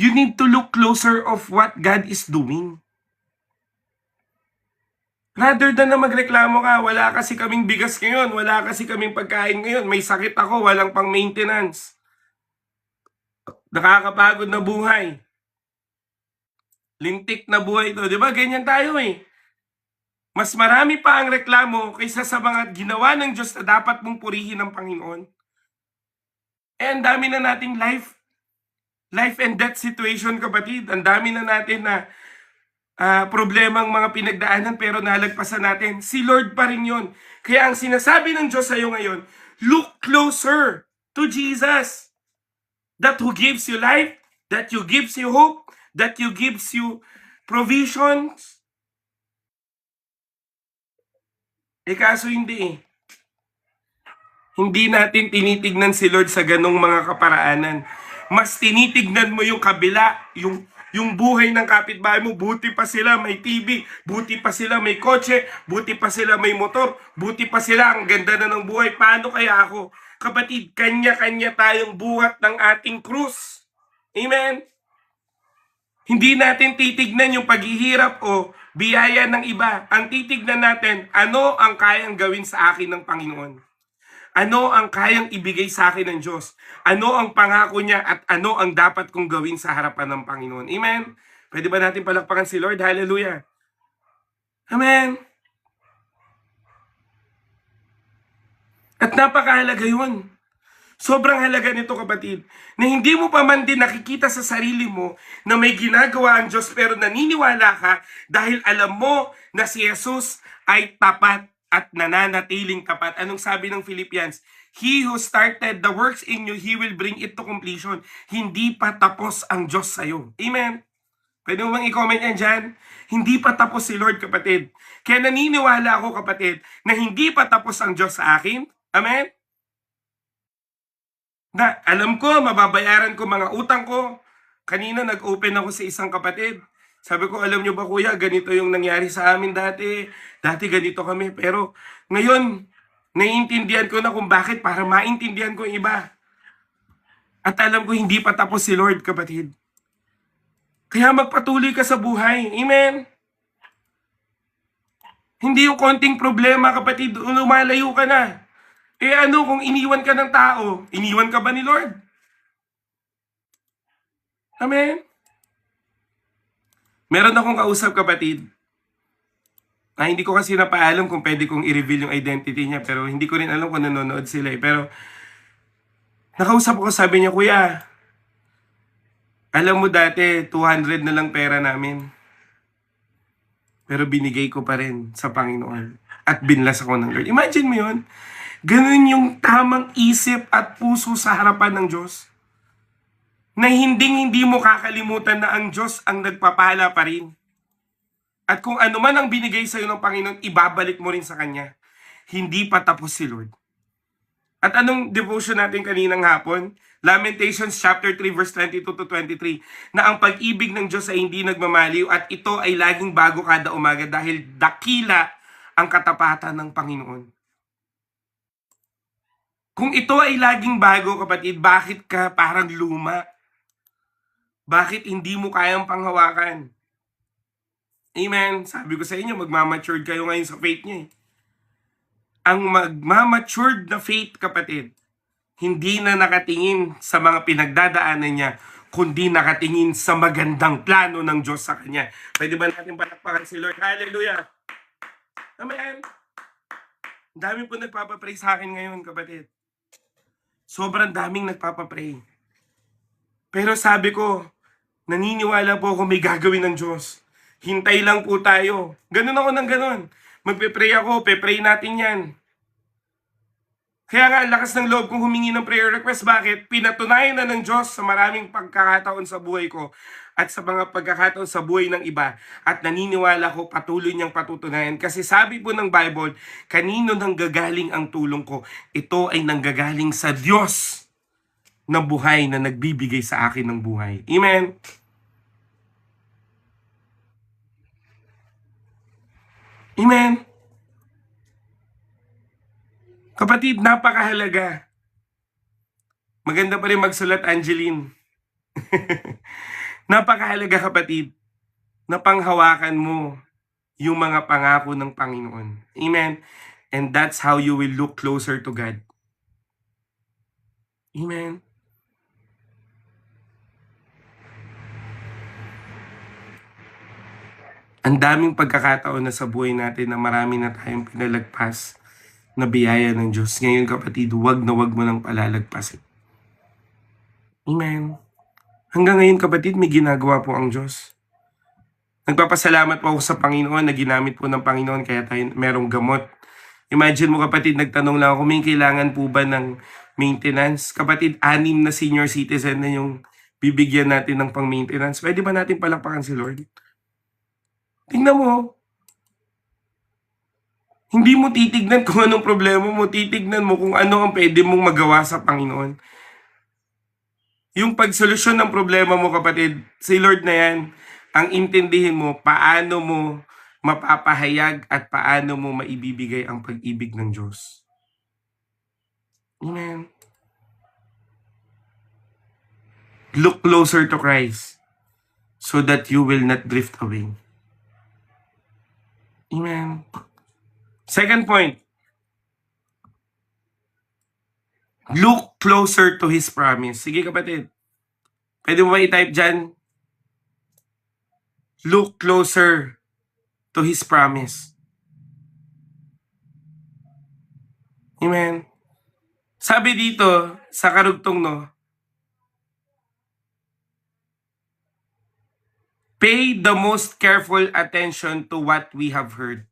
You need to look closer of what God is doing. Rather than na magreklamo ka, wala kasi kaming bigas ngayon, wala kasi kaming pagkain ngayon, may sakit ako, walang pang maintenance. Nakakapagod na buhay. Lintik na buhay to. Di ba? Ganyan tayo eh. Mas marami pa ang reklamo kaysa sa mga ginawa ng Diyos na dapat mong purihin ng Panginoon. Eh, ang dami na nating life and death situation, kapatid. Ang dami na natin na problemang mga pinagdaanan pero nalagpasan natin. Si Lord pa rin yun. Kaya ang sinasabi ng Diyos sa iyo ngayon, look closer to Jesus. That who gives you life, that who gives you hope, that who gives you provisions. Eh kaso hindi eh. Hindi natin tinitignan si Lord sa ganong mga kaparaanan. Mas tinitignan mo yung kabila, yung buhay ng kapitbahay mo, buti pa sila may TV, buti pa sila may kotse, buti pa sila may motor, buti pa sila ang ganda na ng buhay. Paano kaya ako? Kapatid, kanya-kanya tayong buhat ng ating krus. Amen? Hindi natin titignan yung paghihirap o biyaya ng iba. Ang titignan natin, ano ang kayang gawin sa akin ng Panginoon? Ano ang kayang ibigay sa akin ng Diyos? Ano ang pangako niya at ano ang dapat kong gawin sa harapan ng Panginoon? Amen? Pwede ba natin palakpakan si Lord? Hallelujah! Amen! At napakahalaga yun. Sobrang halaga nito, kapatid, na hindi mo pa man din nakikita sa sarili mo na may ginagawa ang Diyos pero naniniwala ka dahil alam mo na si Jesus ay tapat at nananatiling tapat. Anong sabi ng Philippians? He who started the works in you, He will bring it to completion. Hindi pa tapos ang Diyos sa'yo. Amen? Pwede mo bang i-comment yan dyan? Hindi pa tapos si Lord, kapatid. Kaya naniniwala ako, kapatid, na hindi pa tapos ang Diyos sa akin. Amen? Na alam ko, mababayaran ko mga utang ko. Kanina nag-open ako sa isang kapatid. Sabi ko, alam nyo ba kuya, ganito yung nangyari sa amin dati. Dati ganito kami. Pero ngayon, naiintindihan ko na kung bakit para maintindihan ko yung iba. At alam ko, hindi pa tapos si Lord, kapatid. Kaya magpatuloy ka sa buhay. Amen? Hindi yung konting problema, kapatid, lumalayo ka na. Eh ano kung iniwan ka ng tao? Iniwan ka ba ni Lord? Amen? Meron akong kausap, kapatid. Hindi ko kasi napaalam kung pwede kong i-reveal yung identity niya, pero hindi ko rin alam kung nanonood sila eh. Pero Nakausap ko, sabi niya, Kuya, alam mo dati, 200 na lang pera namin. Pero binigay ko pa rin sa Panginoon. At binlas ako ng Lord. Imagine mo yun. Ganun yung tamang isip at puso sa harapan ng Diyos. Na hindi mo kakalimutan na ang Diyos ang nagpapala pa rin. At kung ano man ang binigay sa iyo ng Panginoon, ibabalik mo rin sa Kanya. Hindi pa tapos si Lord. At anong devotion natin kaninang hapon? Lamentations chapter 3 verse 22 to 23 na ang pag-ibig ng Diyos ay hindi nagmamaliw at ito ay laging bago kada umaga dahil dakila ang katapatan ng Panginoon. Kung ito ay laging bago, kapatid, bakit ka parang luma? Bakit hindi mo kayang panghawakan? Amen. Sabi ko sa inyo, magmamatured kayo ngayon sa faith niyo. Ang magmamatured na faith, kapatid, hindi na nakatingin sa mga pinagdadaanan niya, kundi nakatingin sa magandang plano ng Diyos sa kanya. Pwede ba natin palakpakan si Lord? Hallelujah! Amen! Dami po nagpapapray sa akin ngayon, kapatid. Sobrang daming nagpapapray. Pero sabi ko, naniniwala po ako may gagawin ng Diyos. Hintay lang po tayo. Ganun ako ng ganun. Magpe-pray ako, pe-pray natin yan. Kaya nga, lakas ng loob kong humingi ng prayer request. Bakit? Pinatunayan na ng Diyos sa maraming pagkakataon sa buhay ko at sa mga pagkakataon sa buhay ng iba. At naniniwala ko patuloy niyang patutunayan. Kasi sabi po ng Bible, kanino nanggagaling ang tulong ko? Ito ay nanggagaling sa Diyos na buhay na nagbibigay sa akin ng buhay. Amen? Amen? Kapatid, napakahalaga. Maganda pa rin magsulat, Angeline. Napakahalaga, kapatid, na panghawakan mo yung mga pangako ng Panginoon. Amen? And that's how you will look closer to God. Amen? Ang daming pagkakataon na sa buhay natin na marami na tayong pinalagpas na biyaya ng Diyos. Ngayon, kapatid, huwag na huwag mo nang palalagpasin. Amen. Hanggang ngayon, kapatid, may ginagawa po ang Diyos. Nagpapasalamat po ako sa Panginoon na ginamit po ng Panginoon kaya tayo merong gamot. Imagine mo, kapatid, nagtanong lang ako, may kailangan po ba ng maintenance? Kapatid, 6 na senior citizen na yung bibigyan natin ng pang-maintenance. Pwede ba natin palakpakan si Lord? Tingnan mo. Hindi mo titignan kung anong problema mo, titignan mo kung ano ang pwede mong magawa sa Panginoon. Yung pagsolusyon ng problema mo, kapatid, si Lord na yan, ang intindihin mo, paano mo mapapahayag at paano mo maibibigay ang pag-ibig ng Diyos. Amen. Look closer to Christ so that you will not drift away. Amen. Second point, look closer to His promise. Sige, kapatid. Pwede mo ba i-type dyan? Look closer to His promise. Amen. Sabi dito sa karugtong, no, pay the most careful attention to what we have heard.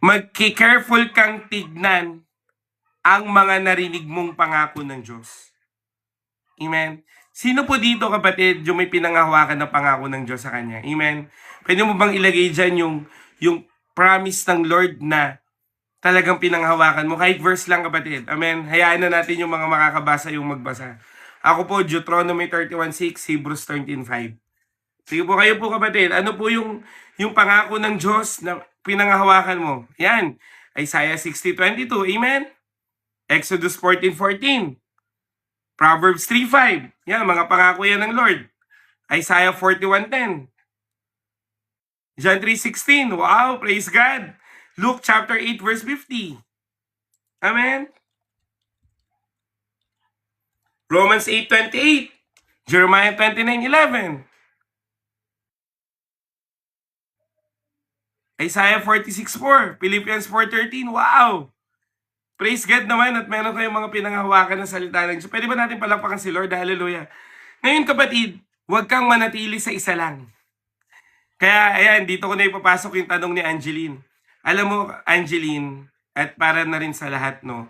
Magki-careful kang tignan ang mga narinig mong pangako ng Diyos. Amen. Sino po dito, kapatid, yung may pinanghawakan na pangako ng Diyos sa kanya? Amen. Pwede mo bang ilagay dyan yung promise ng Lord na talagang pinanghawakan mo? Kahit verse lang, kapatid. Amen. Hayaan na natin yung mga makakabasa yung magbasa. Ako po, Deuteronomy 31:6, Hebrews 13:5. Sige po kayo po, kapatid. Ano po yung pangako ng Diyos na pinanghawakan mo? Yan. Isaiah 60:22. Amen. Exodus 14:14. Proverbs 3:5. Yan, mga pangako yan ng Lord. Isaiah 41:10. John 3:16. Wow, praise God. Luke chapter 8 verse 50. Amen. Romans 8:28. Jeremiah 29:11. Isaiah 46:4. Philippians 4:13. Wow. Praise God naman at meron kayong mga pinanghawakan ng salita ng Diyos. Pwede ba natin palakpakan si Lord? Hallelujah. Ngayon kapatid, huwag kang manatili sa isa lang. Kaya ayan, dito ko na ipapasok yung tanong ni Angeline. Alam mo, Angeline, at para na rin sa lahat, no,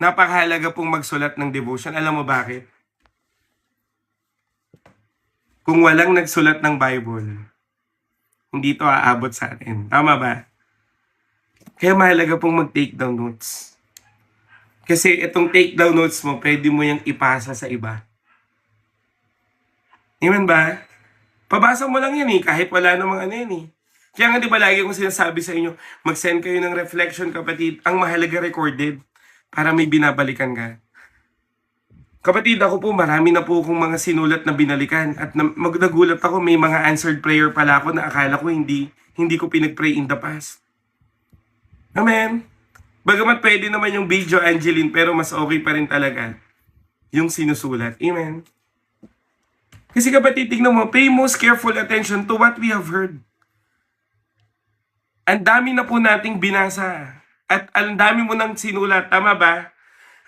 napakahalaga pong magsulat ng devotion. Alam mo bakit? Kung walang nagsulat ng Bible, hindi to aabot sa atin. Tama ba? Kaya mahalaga pong mag-take down notes. Kasi itong take down notes mo, pwede mo yung ipasa sa iba. Amen ba? Pabasa mo lang yan kahit wala namang ano yan Kaya nga di ba lagi kong sinasabi sa inyo, mag-send kayo ng reflection kapatid, ang mahalaga recorded para may binabalikan ka. Kapatid, ako po, marami na po akong mga sinulat na binalikan at nagulat ako, may mga answered prayer pala ako na akala ko hindi ko pinag-pray in the past. Amen. Bagamat pwede naman yung video, Angeline, pero mas okay pa rin talaga yung sinusulat. Amen. Kasi kapatid, tignan mo, pay most careful attention to what we have heard. Ang dami na po nating binasa. At ang dami mo nang sinulat. Tama ba?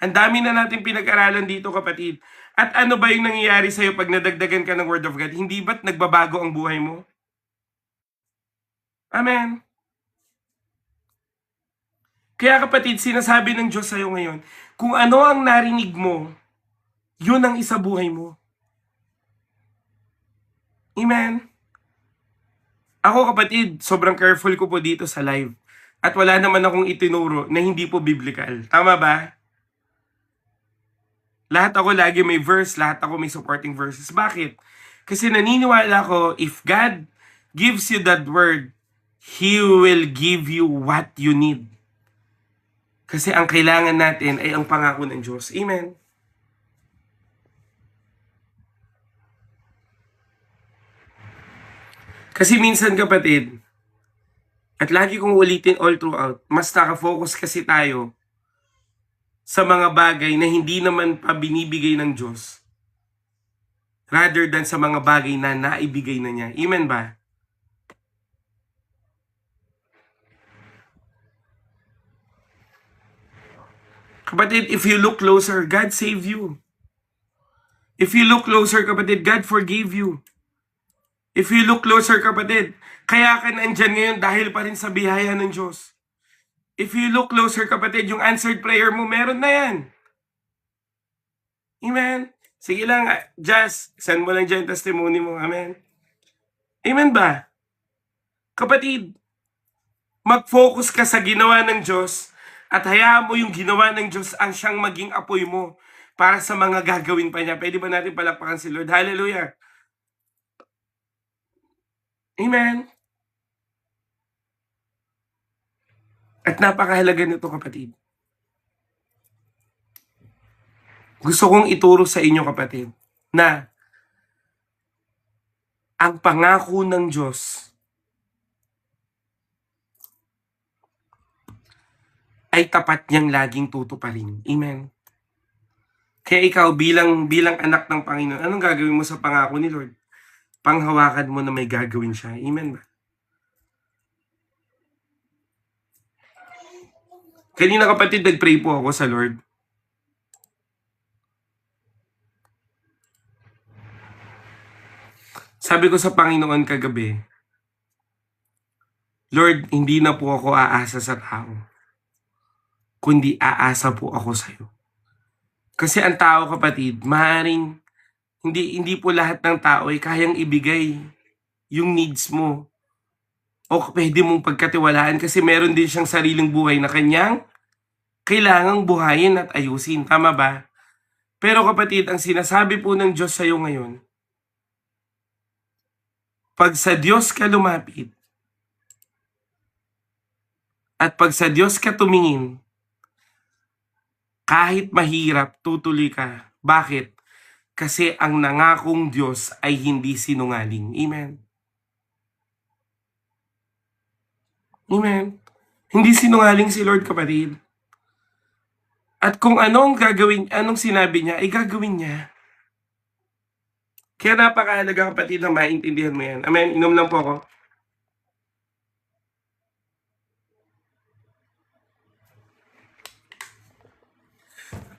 Ang dami na nating pinag-aralan dito, kapatid. At ano ba yung nangyayari sa'yo pag nadagdagan ka ng Word of God? Hindi ba't nagbabago ang buhay mo? Amen. Kaya kapatid, sinasabi ng Diyos sa'yo ngayon, kung ano ang narinig mo, yun ang isabuhay mo. Amen. Ako kapatid, sobrang careful ko po dito sa live. At wala naman akong itinuro na hindi po biblical. Tama ba? Lahat ako lagi may verse, lahat ako may supporting verses. Bakit? Kasi naniniwala ko, if God gives you that word, He will give you what you need. Kasi ang kailangan natin ay ang pangako ng Diyos. Amen. Kasi minsan kapatid, at lagi kong ulitin all throughout, mas nakafocus kasi tayo sa mga bagay na hindi naman pa binibigay ng Diyos rather than sa mga bagay na naibigay na niya. Amen ba? Kapatid, if you look closer, God save you. If you look closer, kapatid, God forgave you. If you look closer, kapatid, kaya ka nandyan ngayon dahil pa rin sa biyaya ng Diyos. If you look closer, kapatid, yung answered prayer mo, meron na yan. Amen? Sige lang, Jazz, send mo lang dyan yung testimony mo. Amen? Amen ba? Kapatid, mag-focus ka sa ginawa ng Diyos at hayaan mo yung ginawa ng Diyos ang siyang maging apoy mo para sa mga gagawin pa niya. Pwede ba natin palakpakan si Lord? Hallelujah! Amen? At napakahalaga nito, kapatid. Gusto kong ituro sa inyo, kapatid, na ang pangako ng Diyos ay tapat niyang laging tutuparin. Amen? Kaya ikaw bilang anak ng Panginoon, anong gagawin mo sa pangako ni Lord? Panghawakan mo na may gagawin siya. Amen ba? Kanina kapatid, nag-pray po ako sa Lord. Sabi ko sa Panginoon kagabi, Lord, hindi na po ako aasa sa tao, kundi aasa po ako sa iyo. Kasi ang tao, kapatid, maaaring hindi po lahat ng tao ay kayang ibigay yung needs mo o pwede mong pagkatiwalaan kasi meron din siyang sariling buhay na kanyang kailangang buhayin at ayusin. Tama ba? Pero kapatid, ang sinasabi po ng Diyos sa iyo ngayon, pag sa Diyos ka lumapit at pag sa Diyos ka tumingin, kahit mahirap, tutuloy ka. Bakit? Kasi ang nangakong Diyos ay hindi sinungaling. Amen. Amen. Hindi sinungaling si Lord, kapatid. At kung anong sinabi niya, ay gagawin niya. Kaya napakahalaga, kapatid, na maintindihan mo yan. Amen. Inom lang po ako.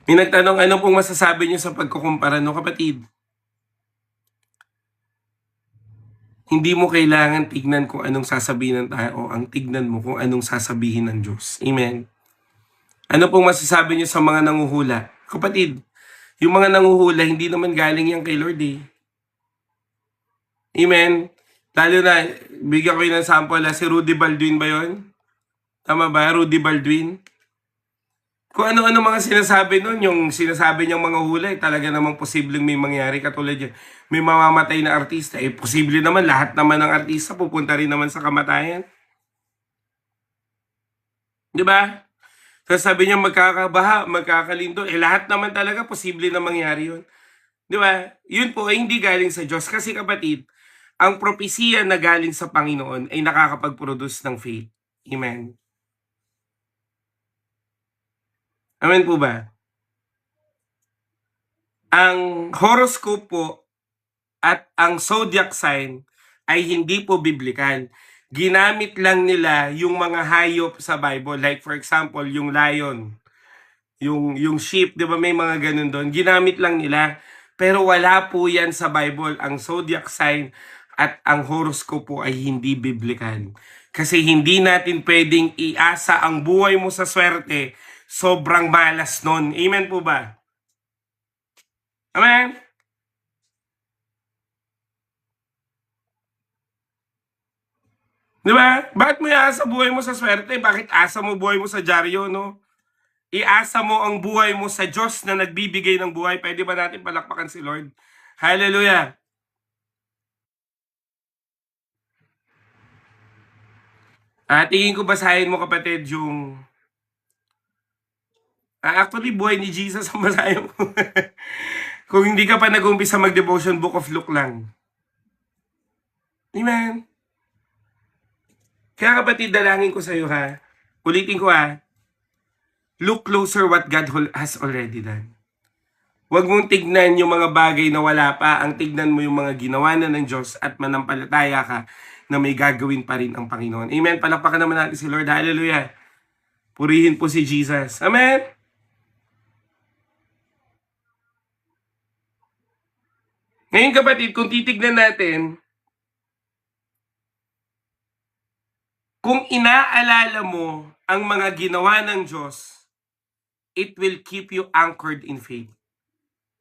May nagtanong, ano pong masasabi niyo sa pagkukumpara, no kapatid? Hindi mo kailangan tignan kung anong sasabihin ng tao, ang tignan mo kung anong sasabihin ng Diyos. Amen. Ano pong masasabi niyo sa mga nanguhula? Kapatid, yung mga nanguhula, hindi naman galing yan kay Lord eh. Amen. Lalo na, bigyan ko yun ng sample, si Rudy Baldwin ba yun? Tama ba? Rudy Baldwin? Kung ano-ano mga sinasabi nun, yung sinasabi niyang mga hula, talaga namang posibleng may mangyari katulad yan. May mamamatay na artista, posible naman, lahat naman ng artista pupunta rin naman sa kamatayan. Di ba? So sabi niya magkakabaha, magkakalindo, lahat naman talaga posible na mangyari yun. Di ba? Yun po ay hindi galing sa Diyos. Kasi kapatid, ang propesiya na galing sa Panginoon ay nakakapag-produce ng faith. Amen. Amen po ba? Ang horoscope po at ang zodiac sign ay hindi po biblikal. Ginamit lang nila yung mga hayop sa Bible. Like for example, yung lion, yung sheep, 'di ba may mga ganun doon. Ginamit lang nila. Pero wala po 'yan sa Bible. Ang zodiac sign at ang horoscope po ay hindi biblikal. Kasi hindi natin pwedeng iasa ang buhay mo sa swerte. Sobrang malas nun. Amen po ba? Amen? Di ba? Bakit mo iasa buhay mo sa swerte? Bakit asa mo buhay mo sa dyaryo, no? Iasa mo ang buhay mo sa Diyos na nagbibigay ng buhay. Pwede ba natin palakpakan si Lord? Hallelujah! Tingin ko basahin mo kapatid yung... actually, buhay ni Jesus ang basahin mo. Kung hindi ka pa nag-umpisa mag-devotion, Book of Luke lang. Amen. Kaya kapatid, dalangin ko sa iyo ha. Ulitin ko ha. Look closer what God has already done. Huwag mong tignan yung mga bagay na wala pa. Ang tignan mo yung mga ginawa na ng Diyos at manampalataya ka na may gagawin pa rin ang Panginoon. Amen. Palakpakan naman natin si Lord. Hallelujah. Purihin po si Jesus. Amen. Ngayon kapatid, kung titignan natin, kung inaalala mo ang mga ginawa ng Diyos, it will keep you anchored in faith.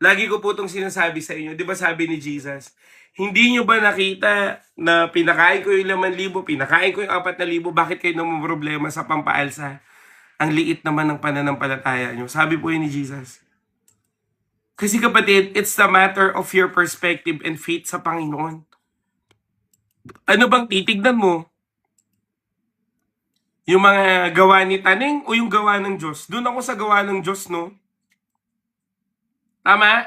Lagi ko po itong sinasabi sa inyo. Di ba sabi ni Jesus, hindi nyo ba nakita na pinakain ko yung 5,000, pinakain ko yung 4,000, bakit kayo naman problema sa pampaalsa? Ang liit naman ng pananampalataya nyo. Sabi po yun ni Jesus. Kasi kapatid, it's the matter of your perspective and faith sa Panginoon. Ano bang titignan mo? Yung mga gawa ni Taning o yung gawa ng Diyos? Doon ako sa gawa ng Diyos, no? Tama?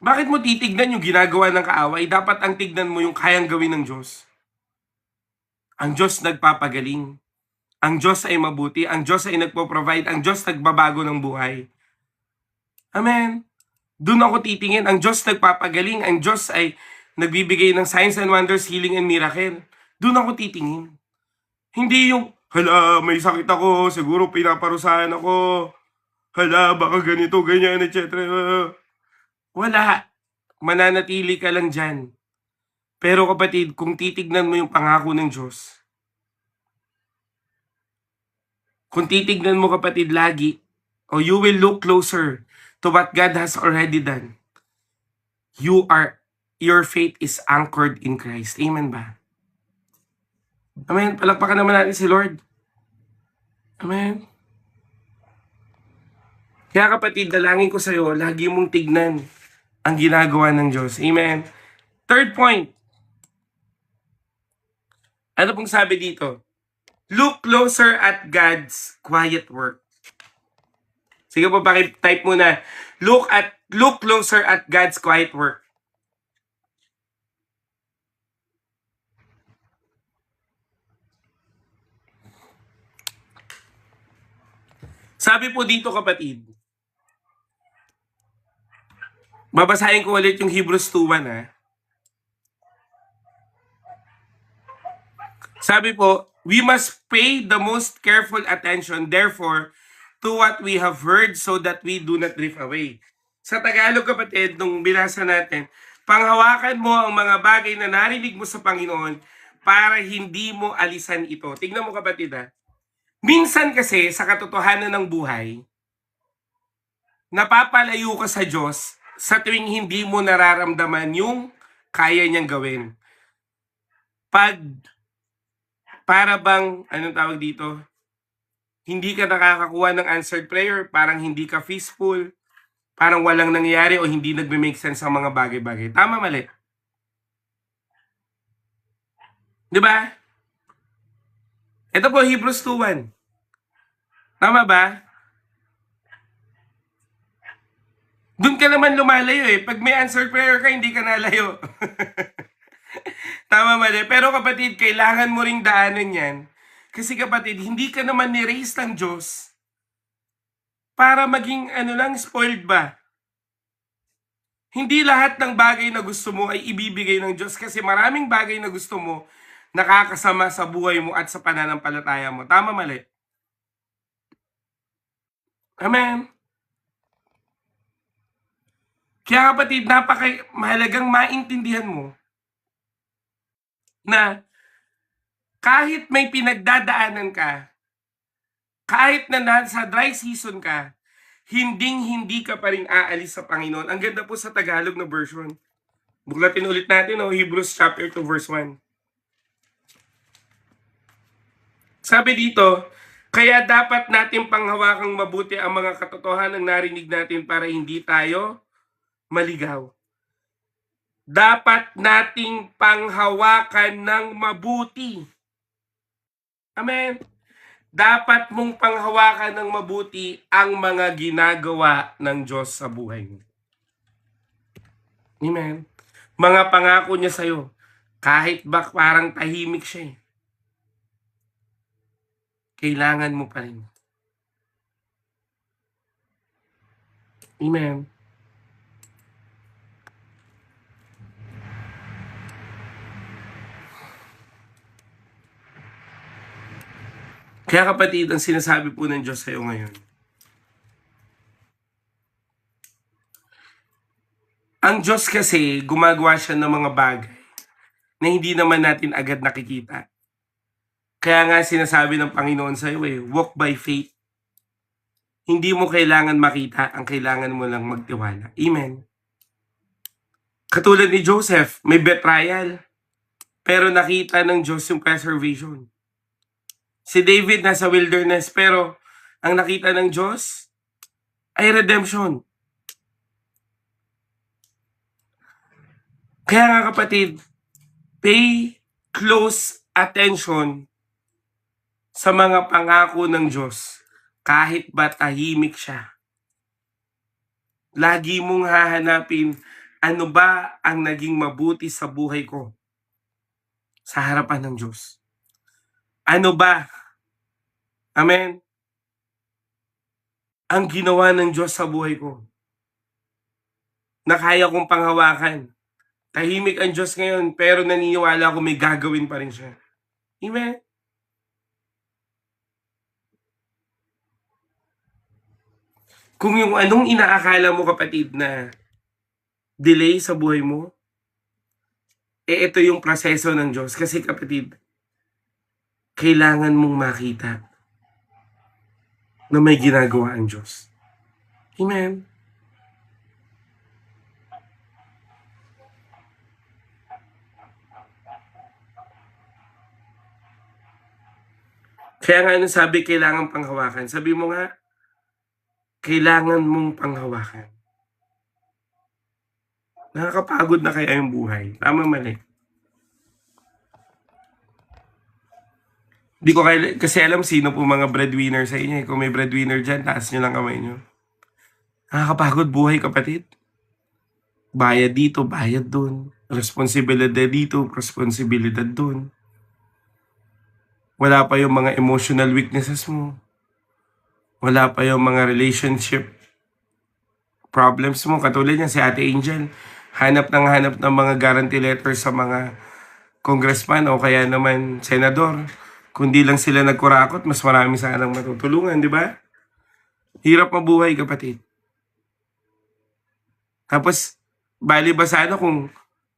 Bakit mo titignan yung ginagawa ng kaaway? Dapat ang tignan mo yung kayang gawin ng Diyos. Ang Diyos nagpapagaling. Ang Diyos ay mabuti. Ang Diyos ay nagpo-provide. Ang Diyos nagbabago ng buhay. Amen. Doon ako titingin. Ang Diyos nagpapagaling. Ang Diyos ay nagbibigay ng signs and wonders, healing and miracle. Doon ako titingin. Hindi yung, hala, may sakit ako, siguro pinaparusahan ako, hala, baka ganito, ganyan, etc. Wala. Mananatili ka lang dyan. Pero kapatid, kung titignan mo yung pangako ng Diyos, kung titignan mo kapatid lagi, or you will look closer to what God has already done, your faith is anchored in Christ. Amen ba? Amen. Palakpakan naman natin si Lord. Amen. Kaya kapatid, dalangin ko sa iyo, lagi mong tignan ang ginagawa ng Diyos. Amen. Third point. Ano pong sabi dito? Look closer at God's quiet work. Sige po, type muna. Look closer at God's quiet work. Sabi po dito kapatid, babasahin ko ulit yung Hebrews 2:1 ha. Sabi po, we must pay the most careful attention, therefore, to what we have heard so that we do not drift away. Sa Tagalog, kapatid, nung binasa natin, panghawakan mo ang mga bagay na narinig mo sa Panginoon para hindi mo alisan ito. Tignan mo, kapatid, ha. Minsan kasi, sa katotohanan ng buhay, napapalayo ka sa Diyos sa tuwing hindi mo nararamdaman yung kaya niyang gawin. Para bang, anong tawag dito? Hindi ka nakakakuha ng answered prayer, parang hindi ka peaceful, parang walang nangyayari o hindi nagme-make sense ang mga bagay-bagay. Tama, mali? Di ba? Ito po, Hebrews 2:1. Tama ba? Doon ka naman lumalayo eh. Pag may answered prayer ka, hindi ka nalayo. Tama, mali. Pero kapatid, kailangan mo ring daanan yan. Kasi kapatid, hindi ka naman ni-raise ng Diyos para maging spoiled ba? Hindi lahat ng bagay na gusto mo ay ibibigay ng Diyos kasi maraming bagay na gusto mo nakakasama sa buhay mo at sa pananampalataya mo. Tama, mali? Amen. Kaya kapatid, mahalagang maintindihan mo na kahit may pinagdadaanan ka, kahit na nasa dry season ka, hindi ka pa rin aalis sa Panginoon. Ang ganda po sa Tagalog na version. Buklatin ulit natin, Hebrews chapter 2 verse 1. Sabi dito, kaya dapat natin panghawakang mabuti ang mga katotohanang narinig natin para hindi tayo maligaw. Dapat nating panghawakan ng mabuti. Amen. Dapat mong panghawakan ng mabuti ang mga ginagawa ng Diyos sa buhay mo. Amen. Mga pangako niya sa'yo, kahit ba parang tahimik siya, kailangan mo pa rin. Amen. Kaya kapatid, ang sinasabi po ng Diyos sa'yo ngayon, ang Diyos kasi gumagawa siya ng mga bagay na hindi naman natin agad nakikita. Kaya nga sinasabi ng Panginoon sa'yo walk by faith. Hindi mo kailangan makita, ang kailangan mo lang magtiwala. Amen. Katulad ni Joseph, may betrayal, pero nakita ng Diyos yung preservation. Si David nasa wilderness, pero ang nakita ng Diyos ay redemption. Kaya nga kapatid, pay close attention sa mga pangako ng Diyos kahit ba tahimik siya. Lagi mong hahanapin, ano ba ang naging mabuti sa buhay ko sa harapan ng Diyos? Ano ba? Amen? Ang ginawa ng Diyos sa buhay ko na kaya kong panghawakan. Tahimik ang Diyos ngayon, pero naniniwala ako may gagawin pa rin siya. Amen? Kung yung anong inaakala mo kapatid na delay sa buhay mo, ito yung proseso ng Diyos. Kasi kapatid, kailangan mong makita na may ginagawa ang Diyos. Amen? Kaya nga sabi, kailangan panghawakan. Sabi mo nga, kailangan mong panghawakan. Nakakapagod na kaya yung buhay. Tama, mali. Di ko kasi alam sino po mga breadwinner sa inyo. Kung may breadwinner dyan, taas nyo lang kamay nyo. Nakakapagod buhay, kapatid. Bayad dito, bayad dun. Responsibilidad dito, responsibilidad dun. Wala pa yung mga emotional weaknesses mo. Wala pa yung mga relationship problems mo. Katulad niya si Ate Angel. Hanap ng mga guarantee letter sa mga congressman o kaya naman senador. Kundi lang sila nagkurakot, mas marami sanang matutulungan, di ba? Hirap mabuhay, kapatid. Tapos, bali ba sana kung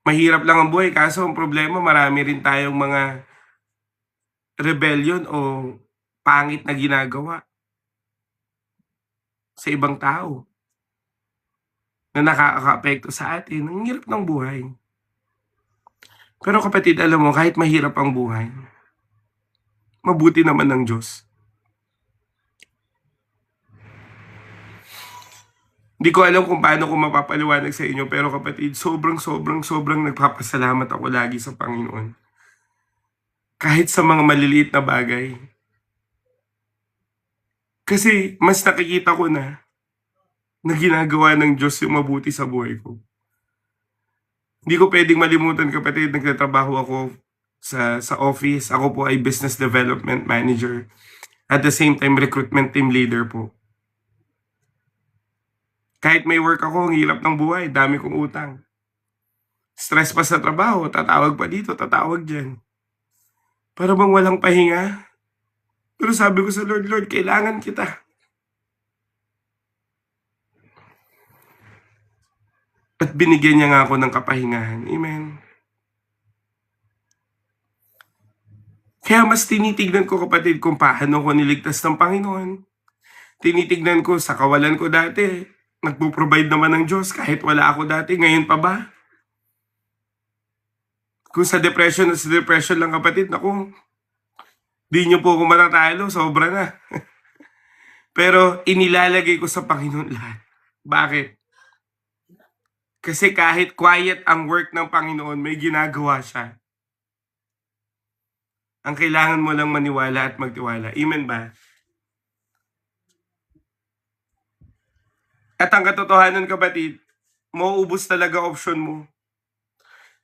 mahirap lang ang buhay, kaso ang problema, marami rin tayong mga rebellion o pangit na ginagawa sa ibang tao na nakaka-apekto sa atin. Ang hirap ng buhay. Pero kapatid, alam mo, kahit mahirap ang buhay, mabuti naman ng Diyos. Hindi ko alam kung paano ko mapapaliwanag sa inyo, pero kapatid, sobrang nagpapasalamat ako lagi sa Panginoon. Kahit sa mga maliliit na bagay. Kasi mas nakikita ko na ginagawa ng Diyos yung mabuti sa buhay ko. Hindi ko pwedeng malimutan, kapatid, nagtatrabaho ako sa office. Ako po ay Business Development Manager. At the same time, recruitment team leader po. Kahit may work ako, ang hirap ng buhay. Dami kong utang. Stress pa sa trabaho. Tatawag pa dito, tatawag dyan. Para bang walang pahinga. Pero sabi ko sa Lord, Lord, kailangan kita. At binigyan niya nga ako ng kapahingahan. Amen. Kaya mas tinitignan ko, kapatid, kung paano ko niligtas ng Panginoon. Tinitignan ko sa kawalan ko dati. Nagpo-provide naman ng Diyos kahit wala ako dati. Ngayon pa ba? Kung sa depression lang, kapatid, naku, di niyo po ako matatalo, sobra na. Pero inilalagay ko sa Panginoon lahat. Bakit? Kasi kahit quiet ang work ng Panginoon, may ginagawa siya. Ang kailangan mo lang maniwala at magtiwala. Amen ba? At ang katotohanan, kapatid, mauubos talaga option mo.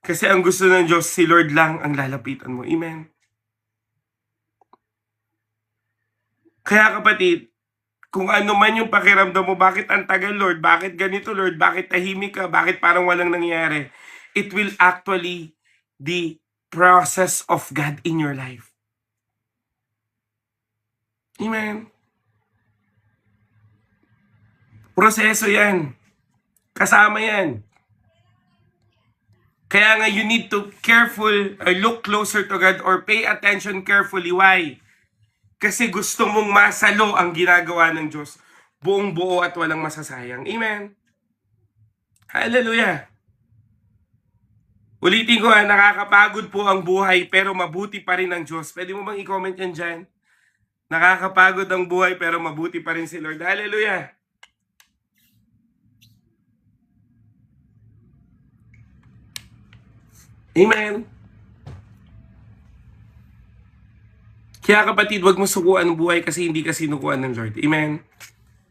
Kasi ang gusto ng Diyos, si Lord lang ang lalapitan mo. Amen? Kaya, kapatid, kung ano man yung pakiramdam mo, bakit ang tagal, Lord? Bakit ganito, Lord? Bakit tahimik ka? Bakit parang walang nangyari? It will actually the process of God in your life. Amen? Proseso yan. Kasama yan. Kaya nga you need to look closer to God or pay attention carefully. Why? Kasi gusto mong masalo ang ginagawa ng Diyos. Buong buo at walang masasayang. Amen? Hallelujah! Ulitin ko, nakakapagod po ang buhay pero mabuti pa rin ang Diyos. Pwede mo bang i-comment yan dyan? Nakakapagod ang buhay pero mabuti pa rin si Lord. Hallelujah! Amen! Kaya, kapatid, wag mo sukuan ang buhay kasi hindi ka sinukuan ng Lord. Amen?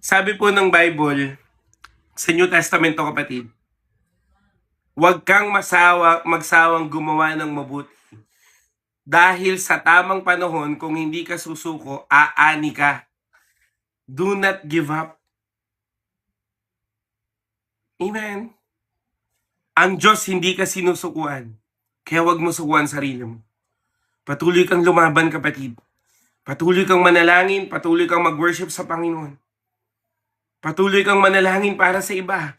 Sabi po ng Bible, sa New Testament, kapatid, wag kang magsawang gumawa ng mabuti. Dahil sa tamang panahon, kung hindi ka susuko, aani ka. Do not give up. Amen? Ang Diyos hindi ka sinusukuan. Kaya wag mo sukuan sarili mo. Patuloy kang lumaban, kapatid. Patuloy kang manalangin, patuloy kang mag-worship sa Panginoon. Patuloy kang manalangin para sa iba.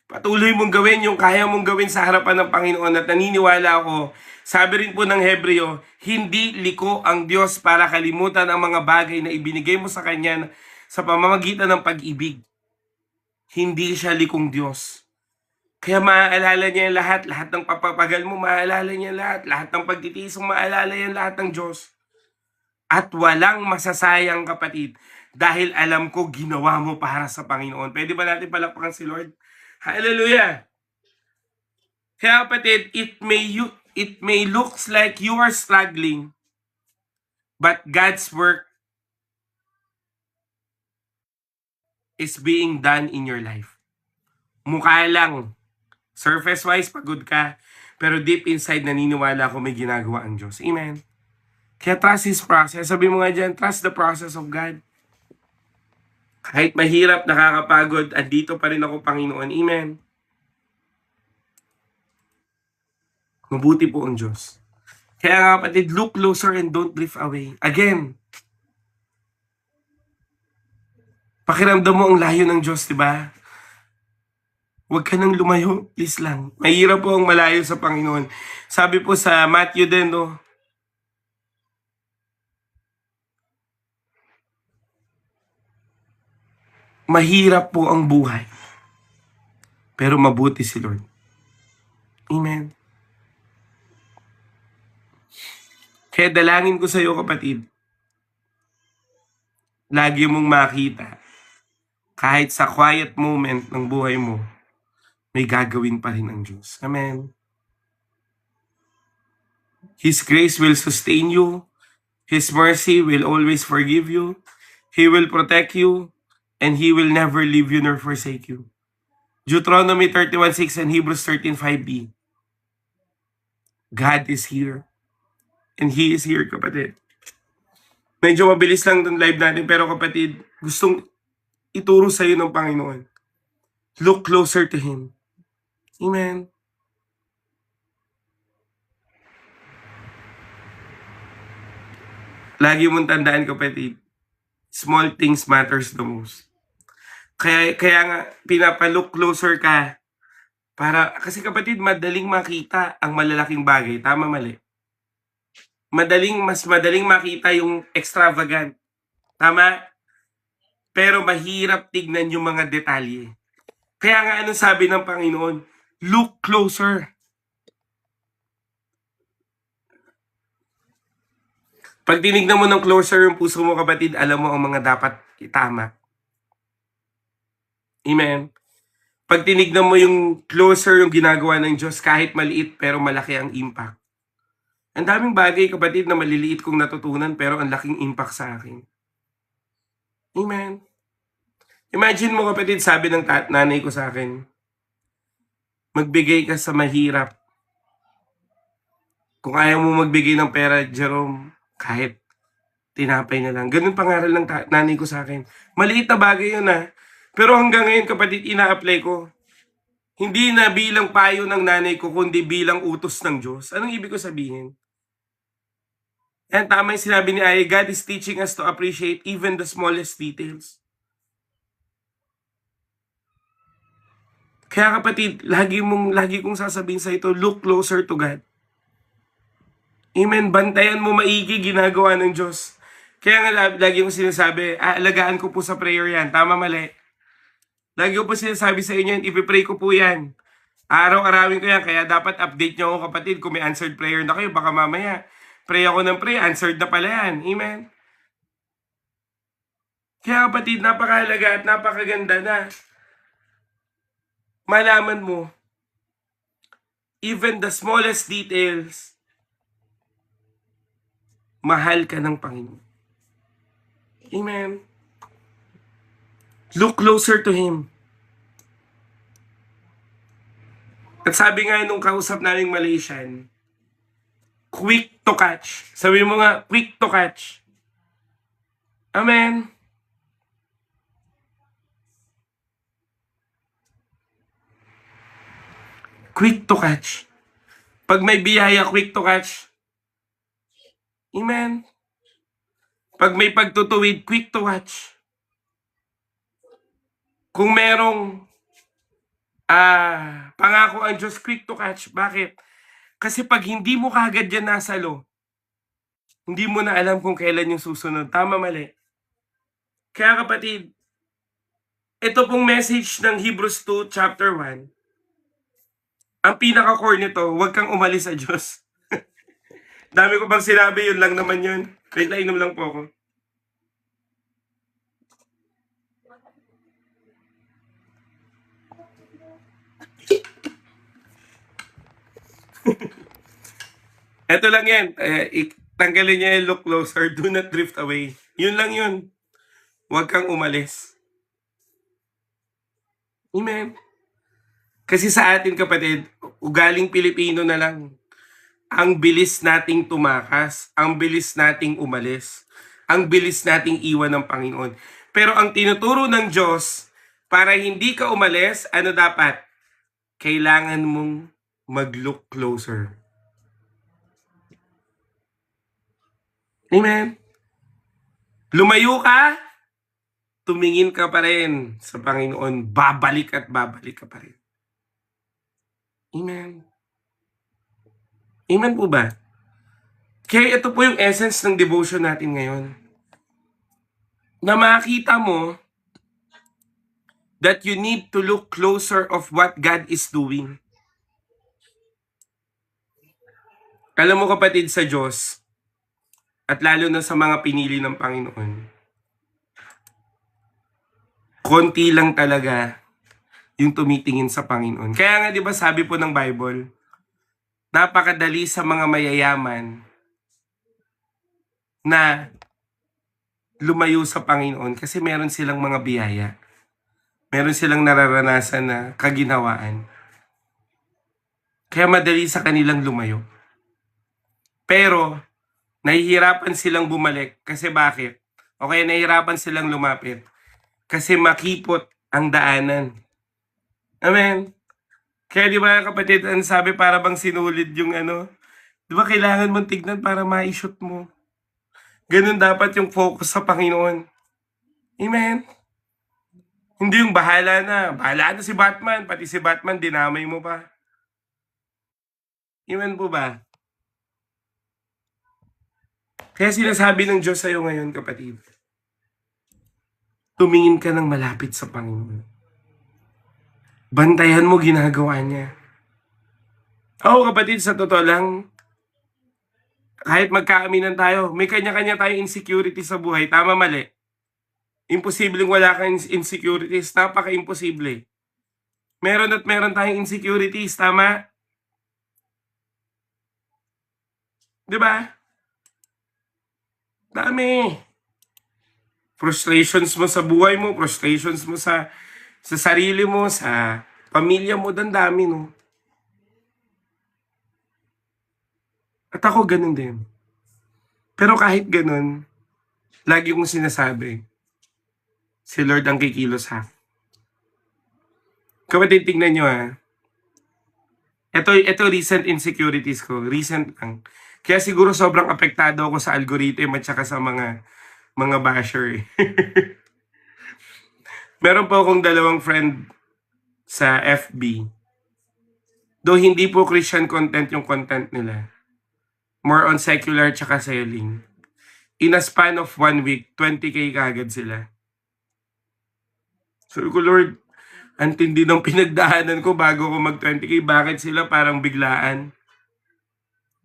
Patuloy mong gawin yung kaya mong gawin sa harapan ng Panginoon at naniniwala ako, sabi rin po ng Hebreo, hindi liko ang Diyos para kalimutan ang mga bagay na ibinigay mo sa Kanya sa pamamagitan ng pag-ibig. Hindi siya likong Diyos. Kaya maaalala niya lahat ng papapagal mo, maaalala niya lahat ng pagtitiis mo, maaalala yan lahat ng Diyos. At walang masasayang, kapatid, dahil alam ko ginawa mo para sa Panginoon. Pwede ba natin palakpakan si Lord? Hallelujah! Kaya, kapatid, it may looks like you are struggling, but God's work is being done in your life. Mukha lang, surface-wise, pagod ka, pero deep inside, naniniwala ko may ginagawa ang Diyos. Amen? Kaya trust His process. Sabi mo nga dyan, trust the process of God. Kahit mahirap, nakakapagod, andito pa rin ako, Panginoon. Amen? Mabuti po ang Diyos. Kaya nga kapatid, look closer and don't drift away. Again, pakiramdam mo ang layo ng Diyos, di ba? Huwag ka nang lumayo, please lang. Mahirap po ang malayo sa Panginoon. Sabi po sa Matthew din, no, mahirap po ang buhay, pero mabuti si Lord. Amen. Kaya dalangin ko sa iyo, kapatid, lagi mong makita, kahit sa quiet moment ng buhay mo, may gagawin pa rin ang Diyos. Amen. His grace will sustain you. His mercy will always forgive you. He will protect you. And He will never leave you nor forsake you. Deuteronomy 31:6 and Hebrews 13:5b. God is here. And He is here, kapatid. Medyo mabilis lang ng live natin, pero kapatid, gustong ituro sa iyo ng Panginoon. Look closer to Him. Amen. Lagi mong tandaan, kapatid, small things matters the most. Kaya nga, pinapalook closer ka. Kasi kapatid, madaling makita ang malalaking bagay. Tama, mali? Mas madaling makita yung extravagant. Tama? Pero mahirap tignan yung mga detalye. Kaya nga, anong sabi ng Panginoon? Look closer. Pag tinignan mo ng closer yung puso mo, kapatid, alam mo ang mga dapat itama. Amen. Pag tinignan mo yung closer yung ginagawa ng Diyos, kahit maliit pero malaki ang impact. Ang daming bagay, kapatid, na maliliit kong natutunan pero ang laking impact sa akin. Amen. Imagine mo, kapatid, sabi ng nanay ko sa akin, magbigay ka sa mahirap. Kung ayaw mo magbigay ng pera, Jerome, kahit tinapay na lang. Ganun pangaral ng nanay ko sa akin. Maliit na bagay yun, ha. Pero hanggang ngayon, kapatid, ina-apply ko. Hindi na bilang payo ng nanay ko, kundi bilang utos ng Diyos. Anong ibig ko sabihin? And tama yung sinabi ni Aya, God is teaching us to appreciate even the smallest details. Kaya kapatid, lagi kong sasabihin sa ito, look closer to God. Amen. Bantayan mo maigi ginagawa ng Diyos. Kaya nga lagi kong sinasabi, alagaan ko po sa prayer yan. Tama, mali? Lagi ko po sinasabi sa inyo, ipipray ko po yan. Araw-arawin ko yan, kaya dapat update nyo ako, kapatid, kung may answered prayer na kayo, baka mamaya, pray ako ng pray, answered na pala yan. Amen? Kaya kapatid, napakahalaga at napakaganda na malaman mo, even the smallest details, mahal ka ng Panginoon. Amen? Look closer to Him. At sabi nga nung kausap naming Malaysian, quick to catch. Sabi mo nga, quick to catch. Amen. Quick to catch. Pag may biyaya, quick to catch. Amen. Pag may pagtutuwid, quick to catch. Kung merong pangako ang Diyos, quick to catch. Bakit? Kasi pag hindi mo kagad yan nasalo, hindi mo na alam kung kailan yung susunod. Tama, mali? Kaya kapatid, ito pong message ng Hebrews 2 chapter 1, ang pinaka-core nito, huwag kang umalis sa Diyos. Dami ko bang sinabi, yun lang naman yun. Wait, inom lang po ako. Ito lang yan. Tanggalin niya yung look closer. Do not drift away. Yun lang yun. Huwag kang umalis. Amen. Kasi sa atin, kapatid, ugaling Pilipino na lang. Ang bilis nating tumakas. Ang bilis nating umalis. Ang bilis nating iwan ng Panginoon. Pero ang tinuturo ng Diyos, para hindi ka umalis, ano dapat? Kailangan mong mag-look closer. Amen. Lumayo ka, tumingin ka pa rin sa Panginoon, babalik at babalik ka pa rin. Amen. Amen po ba? Kaya ito po yung essence ng devotion natin ngayon. Na makita mo that you need to look closer of what God is doing. Alam mo kapatid sa Diyos, at lalo na sa mga pinili ng Panginoon, konti lang talaga yung tumitingin sa Panginoon. Kaya nga 'di ba sabi po ng Bible, napakadali sa mga mayayaman na lumayo sa Panginoon kasi meron silang mga biyaya. Meron silang nararanasan na kaginhawaan. Kaya madali sa kanilang lumayo. Pero nahihirapan silang bumalik kasi bakit? O kaya nahihirapan silang lumapit kasi makipot ang daanan. Amen. Kaya di ba kapatid, ang sabi para bang sinulid yung ano, di ba kailangan mong tignan para ma-shoot mo. Ganun dapat yung focus sa Panginoon. Amen. Hindi yung bahala na si Batman, pati si Batman dinamay mo pa. Amen po ba? Kaya sinasabi ng Diyos sa'yo ngayon kapatid, tumingin ka ng malapit sa Panginoon. Bantayan mo ginagawa niya. Ako kapatid, sa totoo lang, kahit magkaaminan tayo, may kanya-kanya tayong insecurity sa buhay. Tama, mali. Imposibleng wala kang insecurities. Napaka-imposible. Meron at meron tayong insecurities. Tama? Diba? Dami. Frustrations mo sa buhay mo, frustrations mo sa sarili mo, sa pamilya mo, dami, no? At ako ganun din. Pero kahit ganun, lagi kong sinasabi, si Lord ang kikilos ha. Kapatid, tingnan nyo ha. Ito recent insecurities ko. Recent lang. Kaya siguro sobrang apektado ako sa algorithm at saka sa mga basher. Meron po akong dalawang friend sa FB. Though hindi po Christian content yung content nila. More on secular tsaka selling. In a span of 1 week, 20K kagad sila. Sabi ko, Lord, ang tindi ng pinagdaanan ko bago ko mag 20K. Bakit sila parang biglaan?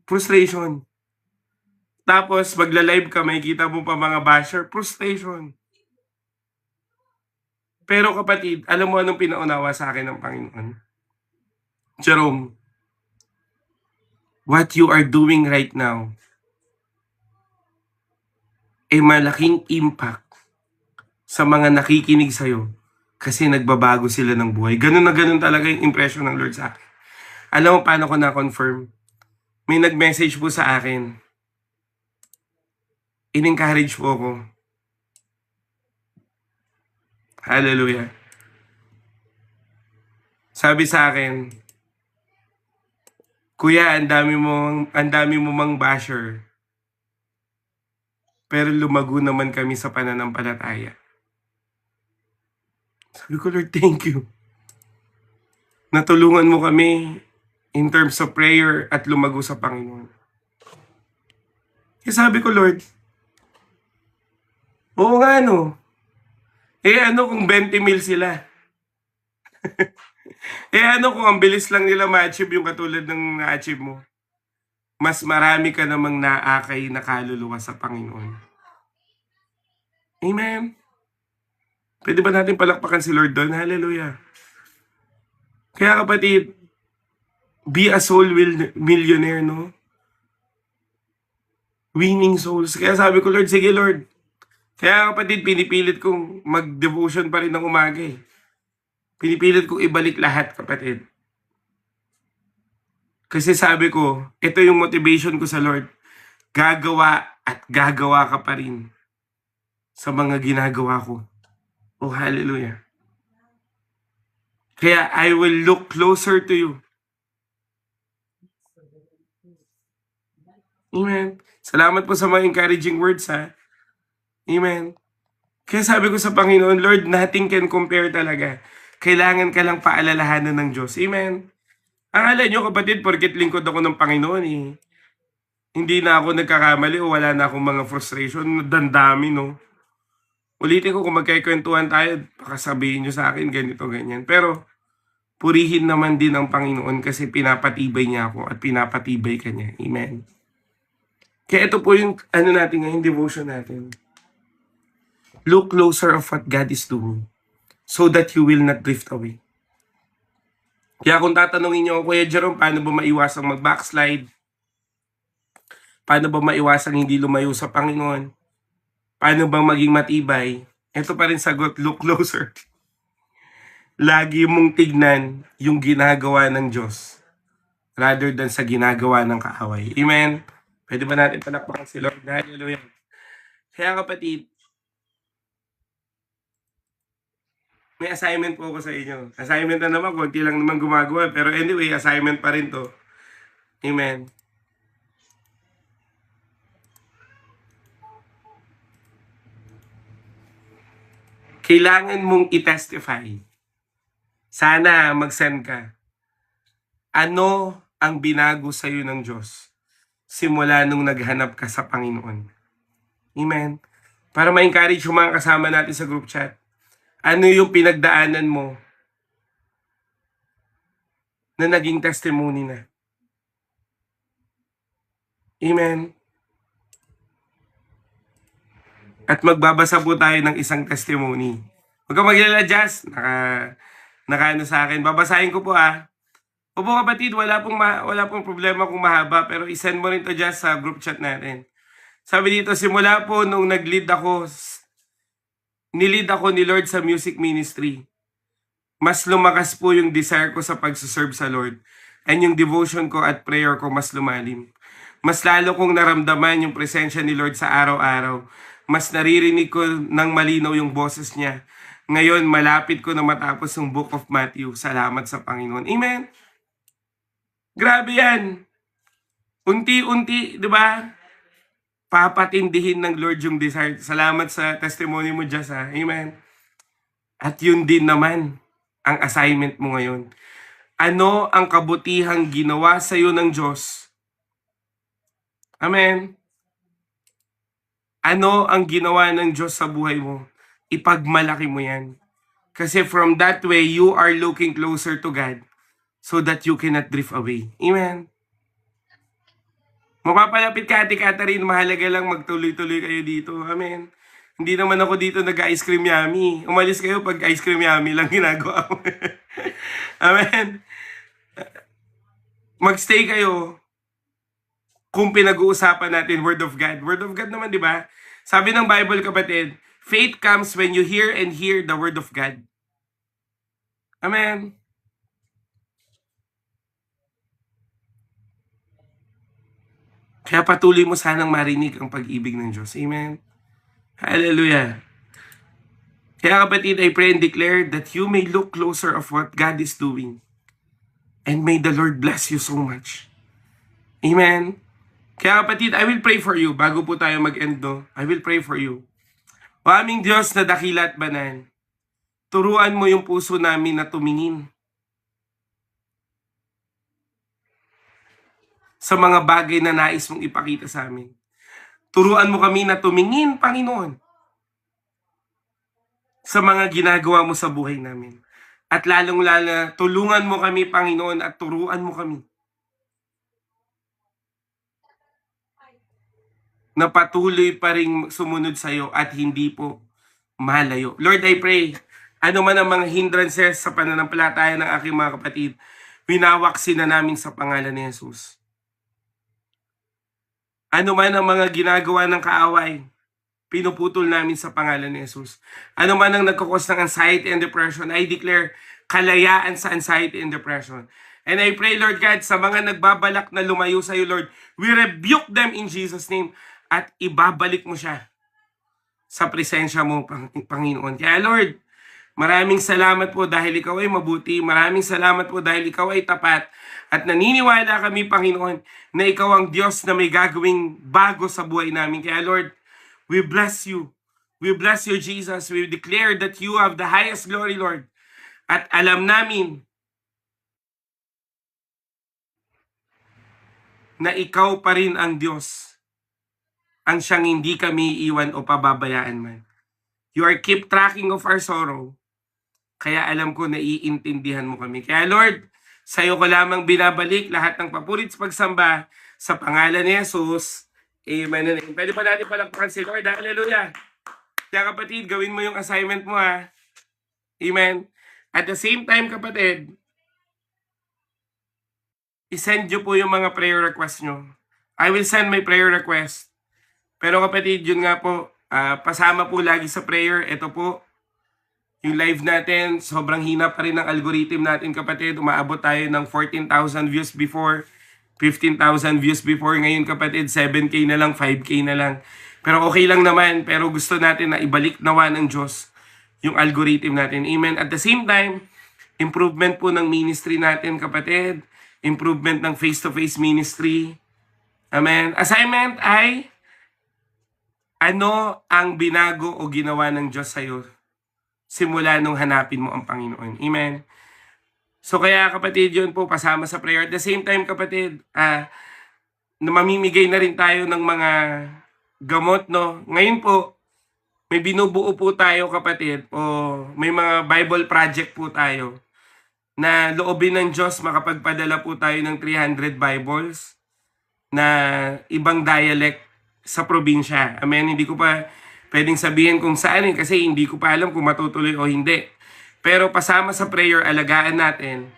Frustration. Tapos, magla-live ka, may kita mo pa mga basher. Frustration. Pero kapatid, alam mo anong pinaunawa sa akin ng Panginoon? Jerome, what you are doing right now ay malaking impact sa mga nakikinig sa'yo kasi nagbabago sila ng buhay. Ganun na ganun talaga yung impression ng Lord sa akin. Alam mo paano ko na-confirm? May nag-message po sa akin. In-encourage po ako. Hallelujah. Sabi sa akin, Kuya, ang dami mo mang basher. Pero lumago naman kami sa pananampalataya. Sabi ko, Lord, thank you. Natulungan mo kami in terms of prayer at lumago sa Panginoon. Kaya sabi ko, Lord, oo nga no. Ano kung 20 mil sila? Ano kung ang bilis lang nila ma-achieve yung katulad ng na-achieve mo? Mas marami ka namang naakay na kaluluwa sa Panginoon. Amen. Pwede ba natin palakpakan si Lord doon? Hallelujah. Kaya kapatid, be a soul millionaire, no? Winning souls. Kaya sabi ko, Lord, sige Lord. Kaya kapatid, pinipilit kong mag-devotion pa rin ng umaga eh. Pinipilit kong ibalik lahat, kapatid. Kasi sabi ko, ito yung motivation ko sa Lord. Gagawa at gagawa ka pa rin sa mga ginagawa ko. Oh, hallelujah. Kaya I will look closer to you. Amen. Salamat po sa mga encouraging words, ha. Amen. Kaya sabi ko sa Panginoon, Lord, nothing can compare talaga. Kailangan ka lang paalalahanan ng Diyos. Amen. Akala nyo, kapatid, porket lingkod ako ng Panginoon, hindi na ako nagkakamali o wala na akong mga frustration. Dandami, no? Ulitin ko, kung magkikwentuhan tayo, baka sabihin nyo sa akin, ganito, ganyan. Pero, purihin naman din ang Panginoon kasi pinapatibay niya ako at pinapatibay ka niya. Amen. Kaya ito po yung natin ngayon, devotion natin. Look closer of what God is doing so that you will not drift away. Kaya kung tatanungin niyo, Kuya Jerome, paano ba maiwasang mag-backslide? Paano ba maiwasang hindi lumayo sa Panginoon? Paano bang maging matibay? Ito pa rin sagot, look closer. Lagi mong tignan yung ginagawa ng Diyos rather than sa ginagawa ng kaaway. Amen? Pwede ba natin palakpakan si Lord? Hallelujah. Kaya kapatid, may assignment po ako sa inyo. Assignment na naman, konti lang naman gumagawa. Pero anyway, assignment pa rin to. Amen. Kailangan mong i-testify. Sana mag-send ka. Ano ang binago sa'yo ng Diyos simula nung naghanap ka sa Panginoon? Amen. Para ma-encourage yung mga kasama natin sa group chat. Ano yung pinagdaanan mo na naging testimony na? Amen. At magbabasa po tayo ng isang testimony. Huwag kang maglala, Jazz. Nakaano sa akin. Babasahin ko po, Opo kapatid, wala pong problema kung mahaba, pero isend mo rin to, Jazz, sa group chat natin. Sabi dito, simula po nung nilid ako ni Lord sa music ministry. Mas lumakas po yung desire ko sa pagsuserve sa Lord. And yung devotion ko at prayer ko mas lumalim. Mas lalo kong naramdaman yung presensya ni Lord sa araw-araw. Mas naririnig ko ng malinaw yung boses niya. Ngayon, malapit ko na matapos yung Book of Matthew. Salamat sa Panginoon. Amen? Grabe yan. Unti-unti, di ba? Papatindihin ng Lord yung desire. Salamat sa testimony mo, Jess, Amen? At yun din naman ang assignment mo ngayon. Ano ang kabutihang ginawa sa iyo ng Diyos? Amen? Ano ang ginawa ng Diyos sa buhay mo? Ipagmalaki mo yan. Kasi from that way, you are looking closer to God so that you cannot drift away. Amen? Mapapalapit ka, Ate Catherine, mahalaga lang magtuloy-tuloy kayo dito. Amen? Hindi naman ako dito nag-ice cream yummy. Umalis kayo pag ice cream yummy lang ginagawa mo. Amen? Magstay kayo kung pinag-uusapan natin Word of God. Word of God naman, di ba? Sabi ng Bible, kapatid, faith comes when you hear and hear the Word of God. Amen? Kaya patuloy mo sanang marinig ang pag-ibig ng Diyos. Amen? Hallelujah. Kaya kapatid, I pray and declare that you may look closer of what God is doing. And may the Lord bless you so much. Amen? Kaya kapatid, I will pray for you. Bago po tayo mag-end, no? I will pray for you. O aming Diyos na dakila at banal, turuan mo yung puso namin na tumingin sa mga bagay na nais mong ipakita sa amin. Turuan mo kami na tumingin, Panginoon, sa mga ginagawa mo sa buhay namin. At lalong-lala, tulungan mo kami, Panginoon, at turuan mo kami na patuloy pa rin sumunod sa iyo at hindi po malayo. Lord, I pray, ano man ang mga hindrances sa pananampalataya ng aking mga kapatid, winawaksin na namin sa pangalan ni Jesus. Ano man ang mga ginagawa ng kaaway, pinuputol namin sa pangalan ni Jesus. Ano man ang nagkakos ng anxiety and depression, I declare kalayaan sa anxiety and depression. And I pray, Lord God, sa mga nagbabalak na lumayo sa iyo, Lord, we rebuke them in Jesus' name at ibabalik mo siya sa presensya mo, Panginoon. Kaya Lord, Maraming salamat po dahil ikaw ay mabuti. Maraming salamat po dahil ikaw ay tapat. At naniniwala kami, Panginoon, na ikaw ang Diyos na may gagawing bago sa buhay namin. Kaya Lord, we bless you. We bless you, Jesus. We declare that you have the highest glory, Lord. At alam namin na ikaw pa rin ang Diyos, ang siyang hindi kami iwan o pababayaan man. You are keep tracking of our sorrow. Kaya alam ko na iintindihan mo kami. Kaya Lord, sa iyo ko lamang binabalik lahat ng papurit sa pagsamba sa pangalan ni Jesus. Amen and amen. Pwede pa natin palakpakan si Lord. Hallelujah. Kaya kapatid, gawin mo yung assignment mo ha. Amen. At the same time kapatid, isend nyo po yung mga prayer request nyo. I will send my prayer request. Pero kapatid, yun nga po, pasama po lagi sa prayer. Ito po, yung live natin, sobrang hina pa rin ng algorithm natin kapatid. Umaabot tayo ng 14,000 views before, 15,000 views before. Ngayon kapatid, 7K na lang, 5K na lang. Pero okay lang naman. Pero gusto natin na ibalik nawa ng Diyos yung algorithm natin. Amen. At the same time, improvement po ng ministry natin kapatid. Improvement ng face-to-face ministry. Amen. Assignment ay, ano ang binago o ginawa ng Diyos sa'yo simula nung hanapin mo ang Panginoon. Amen. So kaya kapatid, yun po, pasama sa prayer. At the same time kapatid, na mamimigay na rin tayo ng mga gamot, no? Ngayon po, may binubuo po tayo kapatid, o may mga Bible project po tayo na loobin ng Diyos makapagpadala po tayo ng 300 Bibles na ibang dialect sa probinsya. Amen. Hindi ko pa pwedeng sabihin kung saan kasi hindi ko pa alam kung matutuloy o hindi. Pero pasama sa prayer, alagaan natin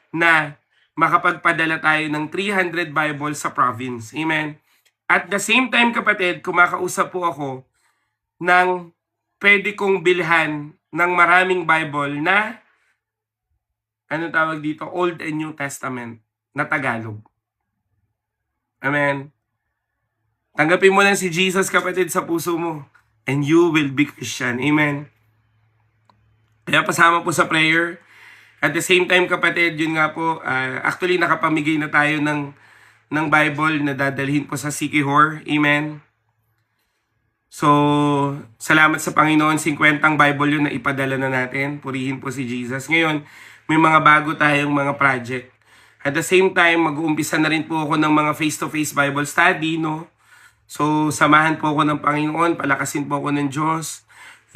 na makapagpadala tayo ng 300 Bibles sa province. Amen. At the same time kapatid, kumakausap po ako ng pwede kong bilhan ng maraming Bible na ano tawag dito? Old and New Testament na Tagalog. Amen. Tanggapin mo lang si Jesus kapatid sa puso mo and you will be Christian. Amen. Kaya pasama po sa prayer. At the same time kapatid, yun nga po, actually nakapamigay na tayo ng Bible na dadalhin po sa Sikihor. Amen. So, salamat sa Panginoon, 50 Bible yun na ipadala na natin. Purihin po si Jesus. Ngayon, may mga bago tayong mga project. At the same time, mag-uumpisa na rin po ako ng mga face-to-face Bible study, no? So, samahan po ako ng Panginoon, palakasin po ako ng Diyos.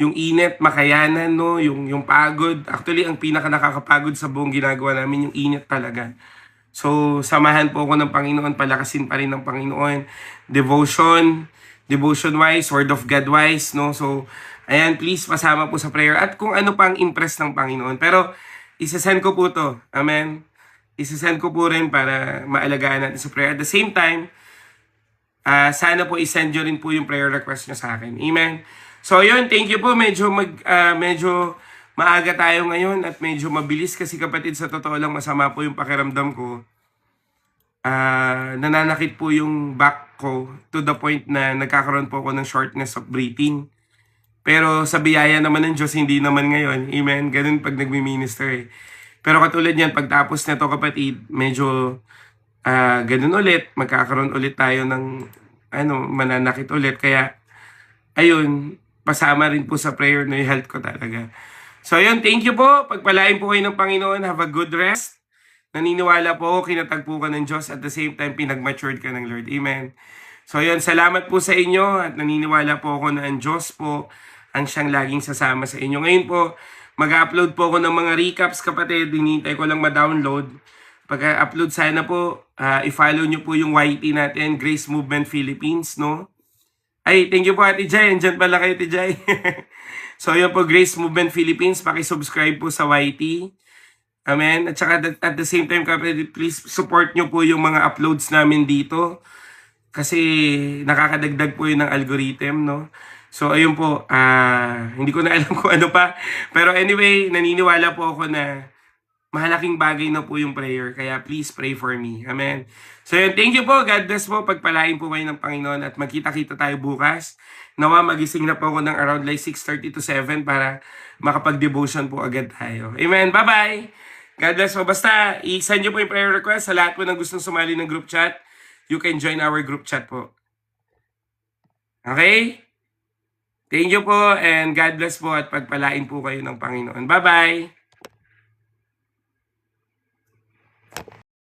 Yung init, makayanan, no? Yung pagod. Actually, ang pinaka nakakapagod sa buong ginagawa namin, yung init talaga. So, samahan po ako ng Panginoon, palakasin pa rin ng Panginoon. Devotion-wise, Word of God-wise, no? So, ayan, please, pasama po sa prayer. At kung ano pang impress ng Panginoon. Pero, isasend ko po to. Amen? Isasend ko po rin para maalagaan natin sa prayer. At the same time, sana po isend nyo rin po yung prayer request nyo sa akin. Amen? So yun, thank you po. Medyo maaga tayo ngayon at medyo mabilis kasi kapatid, sa totoo lang masama po yung pakiramdam ko. Nananakit po yung back ko to the point na nagkakaroon po ako ng shortness of breathing. Pero sa biyaya naman ng Diyos, hindi naman ngayon. Amen? Ganun pag nagmi-minister eh. Pero katulad yan, pagtapos nito kapatid, medyo ganun ulit. Magkakaroon ulit tayo ng mananakit ulit. Kaya, ayun, pasama rin po sa prayer na yung health ko talaga. So ayun, thank you po. Pagpalain po kayo ng Panginoon. Have a good rest. Naniniwala po ako, kinatagpo ka ng Diyos. At the same time, pinag-matured ka ng Lord. Amen. So ayun, salamat po sa inyo. At naniniwala po ako na ang Diyos po ang siyang laging sasama sa inyo. Ngayon po, mag-upload po ako ng mga recaps kapatid. Hinihintay ko lang ma-download. Pag-upload sana po, i-follow nyo po yung YT natin, Grace Movement Philippines, no? Ay, thank you po Ate Jai. Andyan pala kayo Ate Jai. So yun po, Grace Movement Philippines. Paki-subscribe po sa YT. Amen. At saka at the same time kapatid, please support nyo po yung mga uploads namin dito. Kasi nakakadagdag po yun ng algorithm, no? So, ayun po, hindi ko na alam kung ano pa. Pero anyway, naniniwala po ako na Malaking bagay na po yung prayer. Kaya please pray for me. Amen. So yun, thank you po. God bless po. Pagpalain po kayo ng Panginoon at magkita-kita tayo bukas. Nawa magising na po ako ng around like 6:30 to 7 para makapag-devotion po agad tayo. Amen. Bye-bye. God bless po. Basta, i-send nyo po yung prayer request sa lahat po ng gustong sumali ng group chat. You can join our group chat po. Okay? Thank you po and God bless po at pagpalain po kayo ng Panginoon. Bye-bye!